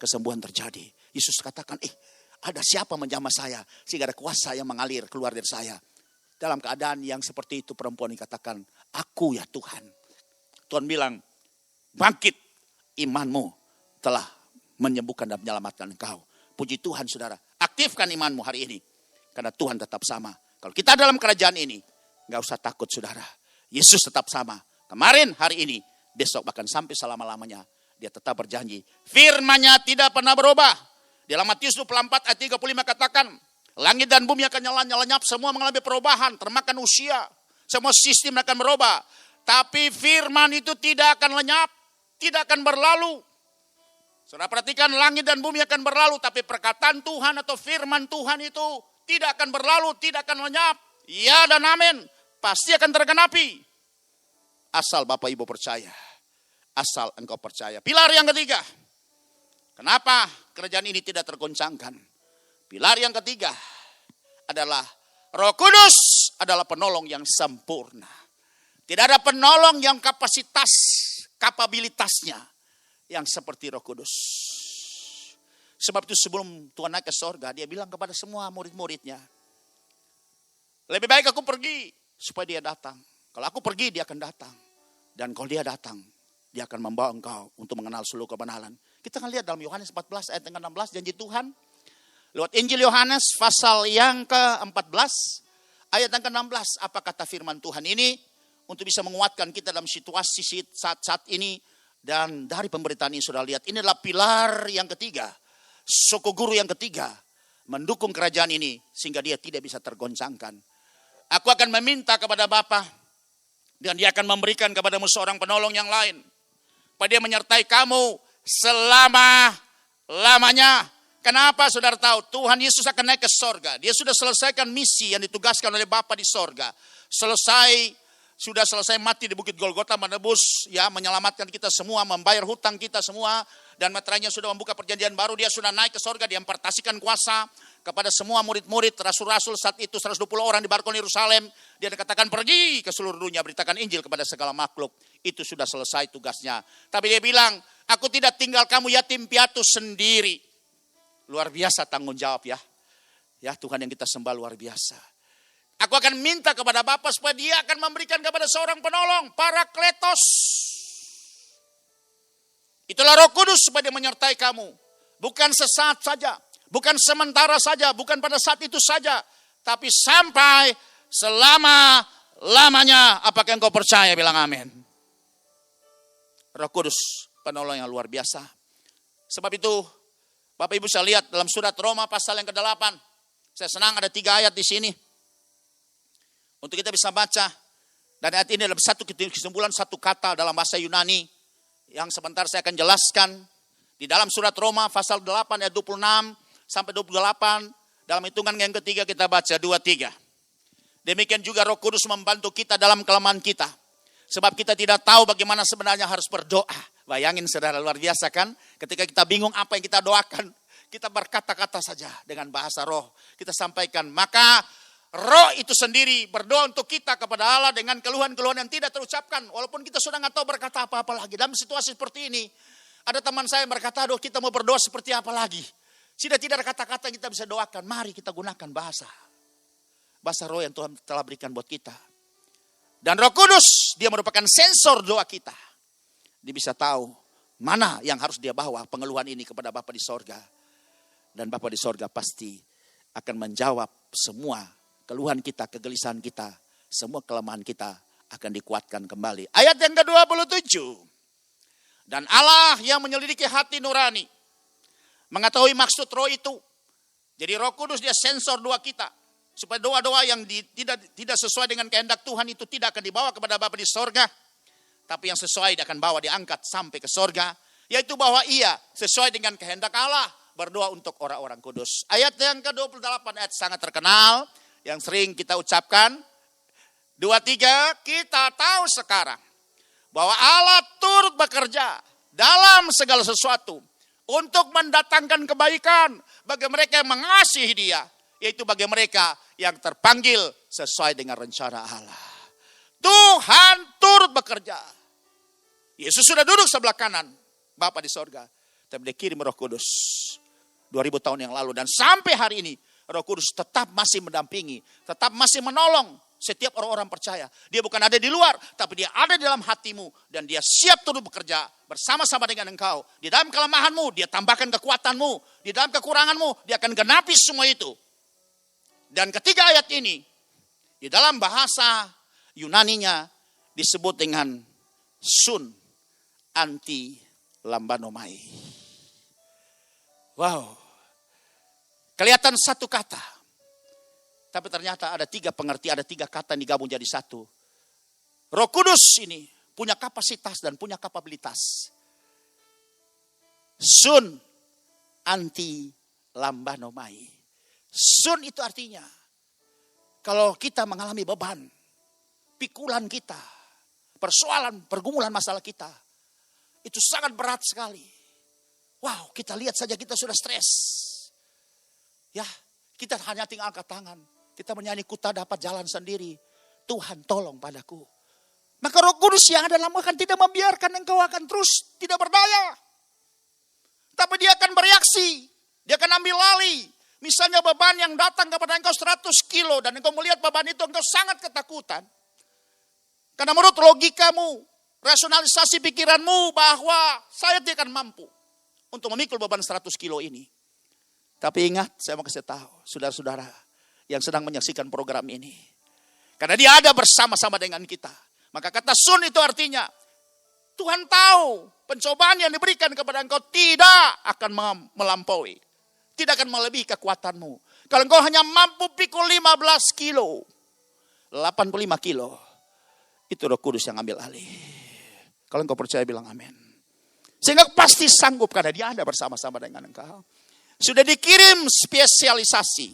Kesembuhan terjadi. Yesus katakan, ada siapa menjamah saya sehingga ada kuasa yang mengalir keluar dari saya. Dalam keadaan yang seperti itu perempuan ini katakan, aku ya Tuhan. Tuhan bilang, bangkit, imanmu telah menyembuhkan dan menyelamatkan engkau. Puji Tuhan, saudara, aktifkan imanmu hari ini. Karena Tuhan tetap sama. Kalau kita dalam kerajaan ini, gak usah takut, saudara. Yesus tetap sama. Kemarin, hari ini, besok bahkan sampai selama-lamanya. Dia tetap berjanji. Firman-Nya tidak pernah berubah. Di dalam Matius 24 ayat 35 katakan, langit dan bumi akan lenyap, semua mengalami perubahan, termakan usia. Semua sistem akan berubah. Tapi firman itu tidak akan lenyap, tidak akan berlalu. Saudara perhatikan, langit dan bumi akan berlalu, tapi perkataan Tuhan atau firman Tuhan itu tidak akan berlalu, tidak akan lenyap. Ya dan amin, pasti akan tergenapi. Asal Bapak Ibu percaya, asal engkau percaya. Pilar yang ketiga, kenapa kerajaan ini tidak tergoncangkan? Pilar yang ketiga adalah Roh Kudus adalah penolong yang sempurna. Tidak ada penolong yang kapabilitasnya yang seperti Roh Kudus. Sebab itu sebelum Tuhan naik ke sorga, dia bilang kepada semua murid-muridnya, lebih baik aku pergi supaya dia datang. Kalau aku pergi, dia akan datang. Dan kalau dia datang, dia akan membawa engkau untuk mengenal seluruh kebenaran. Kita akan lihat dalam Yohanes 14 ayat 16, janji Tuhan. Lewat Injil Yohanes pasal yang ke-14 ayat yang ke-16. Apa kata firman Tuhan ini untuk bisa menguatkan kita dalam situasi saat ini. Dan dari pemberitaan ini sudah lihat, ini adalah pilar yang ketiga. Suku guru yang ketiga mendukung kerajaan ini sehingga dia tidak bisa tergoncangkan. Aku akan meminta kepada Bapa dan dia akan memberikan kepadamu seorang penolong yang lain. Pada dia menyertai kamu selama-lamanya. Kenapa saudara tahu? Tuhan Yesus akan naik ke sorga. Dia sudah selesaikan misi yang ditugaskan oleh Bapa di sorga. Sudah selesai mati di Bukit Golgota, menebus, ya, menyelamatkan kita semua, membayar hutang kita semua. Dan meterainya sudah membuka perjanjian baru. Dia sudah naik ke sorga, dia impartasikan kuasa kepada semua murid-murid, rasul-rasul saat itu 120 orang di Barkon Yerusalem. Dia dikatakan pergi ke seluruh dunia, beritakan Injil kepada segala makhluk. Itu sudah selesai tugasnya. Tapi dia bilang, aku tidak tinggal kamu yatim piatu sendiri. Luar biasa tanggung jawab, ya. Ya, Tuhan yang kita sembah luar biasa. Aku akan minta kepada Bapa supaya Dia akan memberikan kepada seorang penolong, Parakletos. Itulah Roh Kudus supaya Dia menyertai kamu. Bukan sesaat saja, bukan sementara saja, bukan pada saat itu saja, tapi sampai selama-lamanya. Apakah engkau percaya? Bilang amin. Roh Kudus, penolong yang luar biasa. Sebab itu, Bapak Ibu saya lihat dalam surat Roma pasal yang ke-8. Saya senang ada 3 ayat di sini. Untuk kita bisa baca. Dan ayat ini adalah satu kesimpulan, satu kata dalam bahasa Yunani. Yang sebentar saya akan jelaskan. Di dalam surat Roma pasal 8 ayat 26 sampai 28. Dalam hitungan yang ketiga kita baca 2-3. Demikian juga Roh Kudus membantu kita dalam kelemahan kita. Sebab kita tidak tahu bagaimana sebenarnya harus berdoa. Bayangin saudara, luar biasa kan? Ketika kita bingung apa yang kita doakan. Kita berkata-kata saja dengan bahasa roh. Kita sampaikan. Maka roh itu sendiri berdoa untuk kita kepada Allah dengan keluhan-keluhan yang tidak terucapkan. Walaupun kita sudah nggak tahu berkata apa-apa lagi. Dalam situasi seperti ini. Ada teman saya yang berkata, aduh kita mau berdoa seperti apa lagi. Sudah tidak ada kata-kata yang kita bisa doakan. Mari kita gunakan bahasa. Bahasa roh yang Tuhan telah berikan buat kita. Dan Roh Kudus, Dia merupakan sensor doa kita. Dia bisa tahu mana yang harus dia bawa pengeluhan ini kepada Bapa di sorga. Dan Bapa di sorga pasti akan menjawab semua keluhan kita, kegelisahan kita, semua kelemahan kita akan dikuatkan kembali. Ayat yang ke-27. Dan Allah yang menyelidiki hati nurani, mengetahui maksud roh itu. Jadi Roh Kudus Dia sensor doa kita. Supaya doa-doa yang tidak sesuai dengan kehendak Tuhan itu tidak akan dibawa kepada Bapa di sorga. Tapi yang sesuai dia akan bawa, diangkat sampai ke sorga. Yaitu bahwa ia sesuai dengan kehendak Allah. Berdoa untuk orang-orang kudus. Ayat yang ke-28, ayat sangat terkenal. Yang sering kita ucapkan. 2-3, kita tahu sekarang. Bahwa Allah turut bekerja dalam segala sesuatu. Untuk mendatangkan kebaikan bagi mereka yang mengasihi Dia. Yaitu bagi mereka yang terpanggil sesuai dengan rencana Allah. Tuhan turut bekerja. Yesus sudah duduk sebelah kanan Bapa di sorga. Tapi Dia kirim Roh Kudus 2000 tahun yang lalu. Dan sampai hari ini Roh Kudus tetap masih mendampingi. Tetap masih menolong setiap orang-orang percaya. Dia bukan ada di luar. Tapi Dia ada di dalam hatimu. Dan Dia siap turut bekerja bersama-sama dengan engkau. Di dalam kelemahanmu Dia tambahkan kekuatanmu. Di dalam kekuranganmu Dia akan genapi semua itu. Dan ketiga ayat ini di dalam bahasa Yunaninya disebut dengan sun anti lambanomai. Wow. Kelihatan satu kata. Tapi ternyata ada 3 pengertian, ada 3 kata yang digabung jadi satu. Roh Kudus ini punya kapasitas dan punya kapabilitas. Sun anti lambanomai. Sun itu artinya kalau kita mengalami beban, pikulan kita, persoalan, pergumulan masalah kita, itu sangat berat sekali. Wow, kita lihat saja kita sudah stres. Ya, kita hanya tinggal angkat tangan. Kita menyanyi, ku tak dapat jalan sendiri. Tuhan tolong padaku. Maka Roh Kudus yang ada dalam akan tidak membiarkan engkau akan terus tidak berdaya. Tapi Dia akan bereaksi. Dia akan ambil alih. Misalnya beban yang datang kepada engkau 100 kilo. Dan engkau melihat beban itu engkau sangat ketakutan. Karena menurut logikamu, rasionalisasi pikiranmu bahwa saya tidak akan mampu untuk memikul beban 100 kilo ini. Tapi ingat, saya mau kasih tahu saudara-saudara yang sedang menyaksikan program ini. Karena Dia ada bersama-sama dengan kita. Maka kata sun itu artinya, Tuhan tahu pencobaan yang diberikan kepada engkau tidak akan melampaui. Tidak akan melebihi kekuatanmu. Kalau engkau hanya mampu pikul 15 kilo. 85 kilo. Itu Roh Kudus yang ambil alih. Kalau engkau percaya bilang amin. Sehingga pasti sanggup karena Dia ada bersama-sama dengan engkau. Sudah dikirim spesialisasi.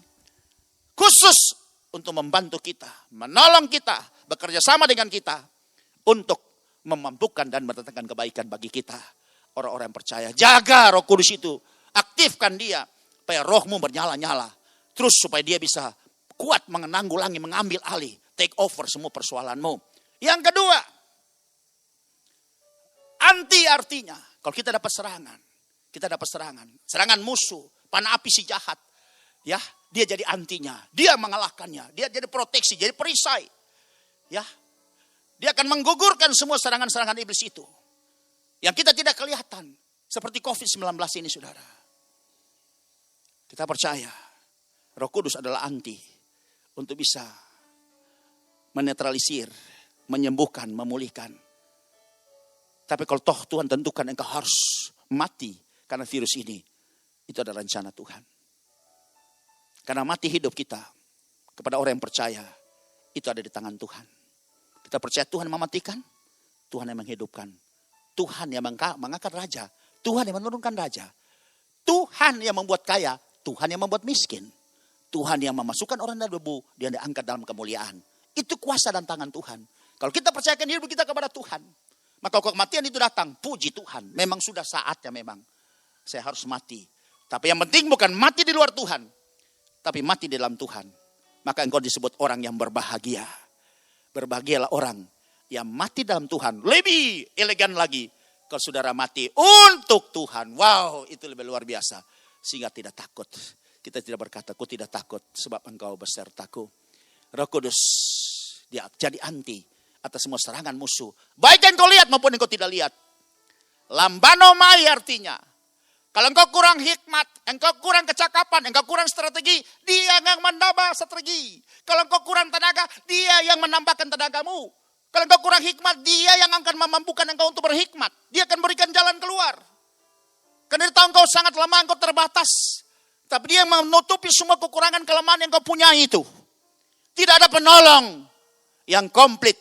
Khusus untuk membantu kita. Menolong kita. Bekerja sama dengan kita. Untuk memampukan dan mendatangkan kebaikan bagi kita. Orang-orang yang percaya. Jaga Roh Kudus itu. Aktifkan Dia. Supaya rohmu bernyala-nyala. Terus supaya Dia bisa kuat menanggulangi, mengambil alih. Take over semua persoalanmu. Yang kedua. Anti artinya. Kalau kita dapat serangan. Kita dapat serangan. Serangan musuh. Panah api si jahat. Ya. dia jadi antinya, dia mengalahkannya, dia jadi proteksi, jadi perisai. Ya, dia akan menggugurkan semua serangan-serangan iblis itu. Yang kita tidak kelihatan, seperti COVID-19 ini saudara. Kita percaya, Roh Kudus adalah anti untuk bisa menetralisir, menyembuhkan, memulihkan. Tapi kalau toh Tuhan tentukan engkau harus mati karena virus ini, itu adalah rencana Tuhan. Karena mati hidup kita kepada orang yang percaya, itu ada di tangan Tuhan. Kita percaya Tuhan mematikan, Tuhan yang menghidupkan. Tuhan yang mengangkat raja, Tuhan yang menurunkan raja. Tuhan yang membuat kaya, Tuhan yang membuat miskin. Tuhan yang memasukkan orang dari debu, dia diangkat dalam kemuliaan. Itu kuasa dan tangan Tuhan. Kalau kita percayakan hidup kita kepada Tuhan, maka kalau kematian itu datang, puji Tuhan. Memang sudah saatnya memang. Saya harus mati. Tapi yang penting bukan mati di luar Tuhan, tapi mati di dalam Tuhan. Maka engkau disebut orang yang berbahagia. Berbahagialah orang yang mati dalam Tuhan. Lebih elegan lagi kalau saudara mati untuk Tuhan. Wow, itu lebih luar biasa. Sehingga tidak takut. Kita tidak berkata, aku tidak takut sebab engkau besertaku. Roh Kudus, dia jadi anti atas semua serangan musuh. Baik yang kau lihat maupun yang kau tidak lihat. Lambanomai artinya, kalau engkau kurang hikmat, engkau kurang kecakapan, engkau kurang strategi, dia yang menambah strategi. Kalau engkau kurang tenaga, dia yang menambahkan tenagamu. Kalau engkau kurang hikmat, dia yang akan memampukan engkau untuk berhikmat. Dia akan berikan jalan keluar. Karena dia tahu engkau sangat lemah, engkau terbatas. Tapi dia menutupi semua kekurangan kelemahan yang kau punya itu. Tidak ada penolong yang komplit,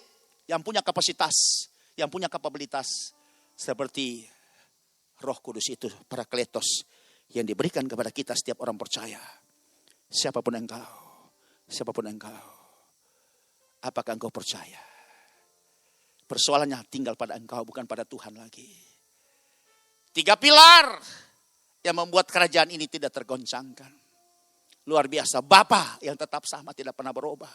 yang punya kapasitas, yang punya kapabilitas seperti Roh Kudus itu, Parakletos, yang diberikan kepada kita setiap orang percaya. Siapapun engkau, apakah engkau percaya? Persoalannya tinggal pada engkau, bukan pada Tuhan lagi. 3 pilar yang membuat kerajaan ini tidak tergoncangkan. Luar biasa, Bapa yang tetap sama, tidak pernah berubah.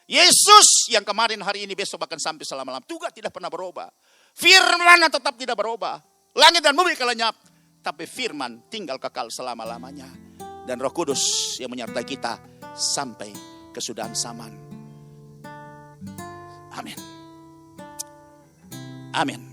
Yesus yang kemarin, hari ini, besok, bahkan sampai selama-lamanya juga tidak pernah berubah. Firman tetap tidak berubah. Langit dan bumi akan lenyap, tapi firman tinggal kekal selama-lamanya. Dan Roh Kudus yang menyertai kita sampai kesudahan zaman. Amin. Amin.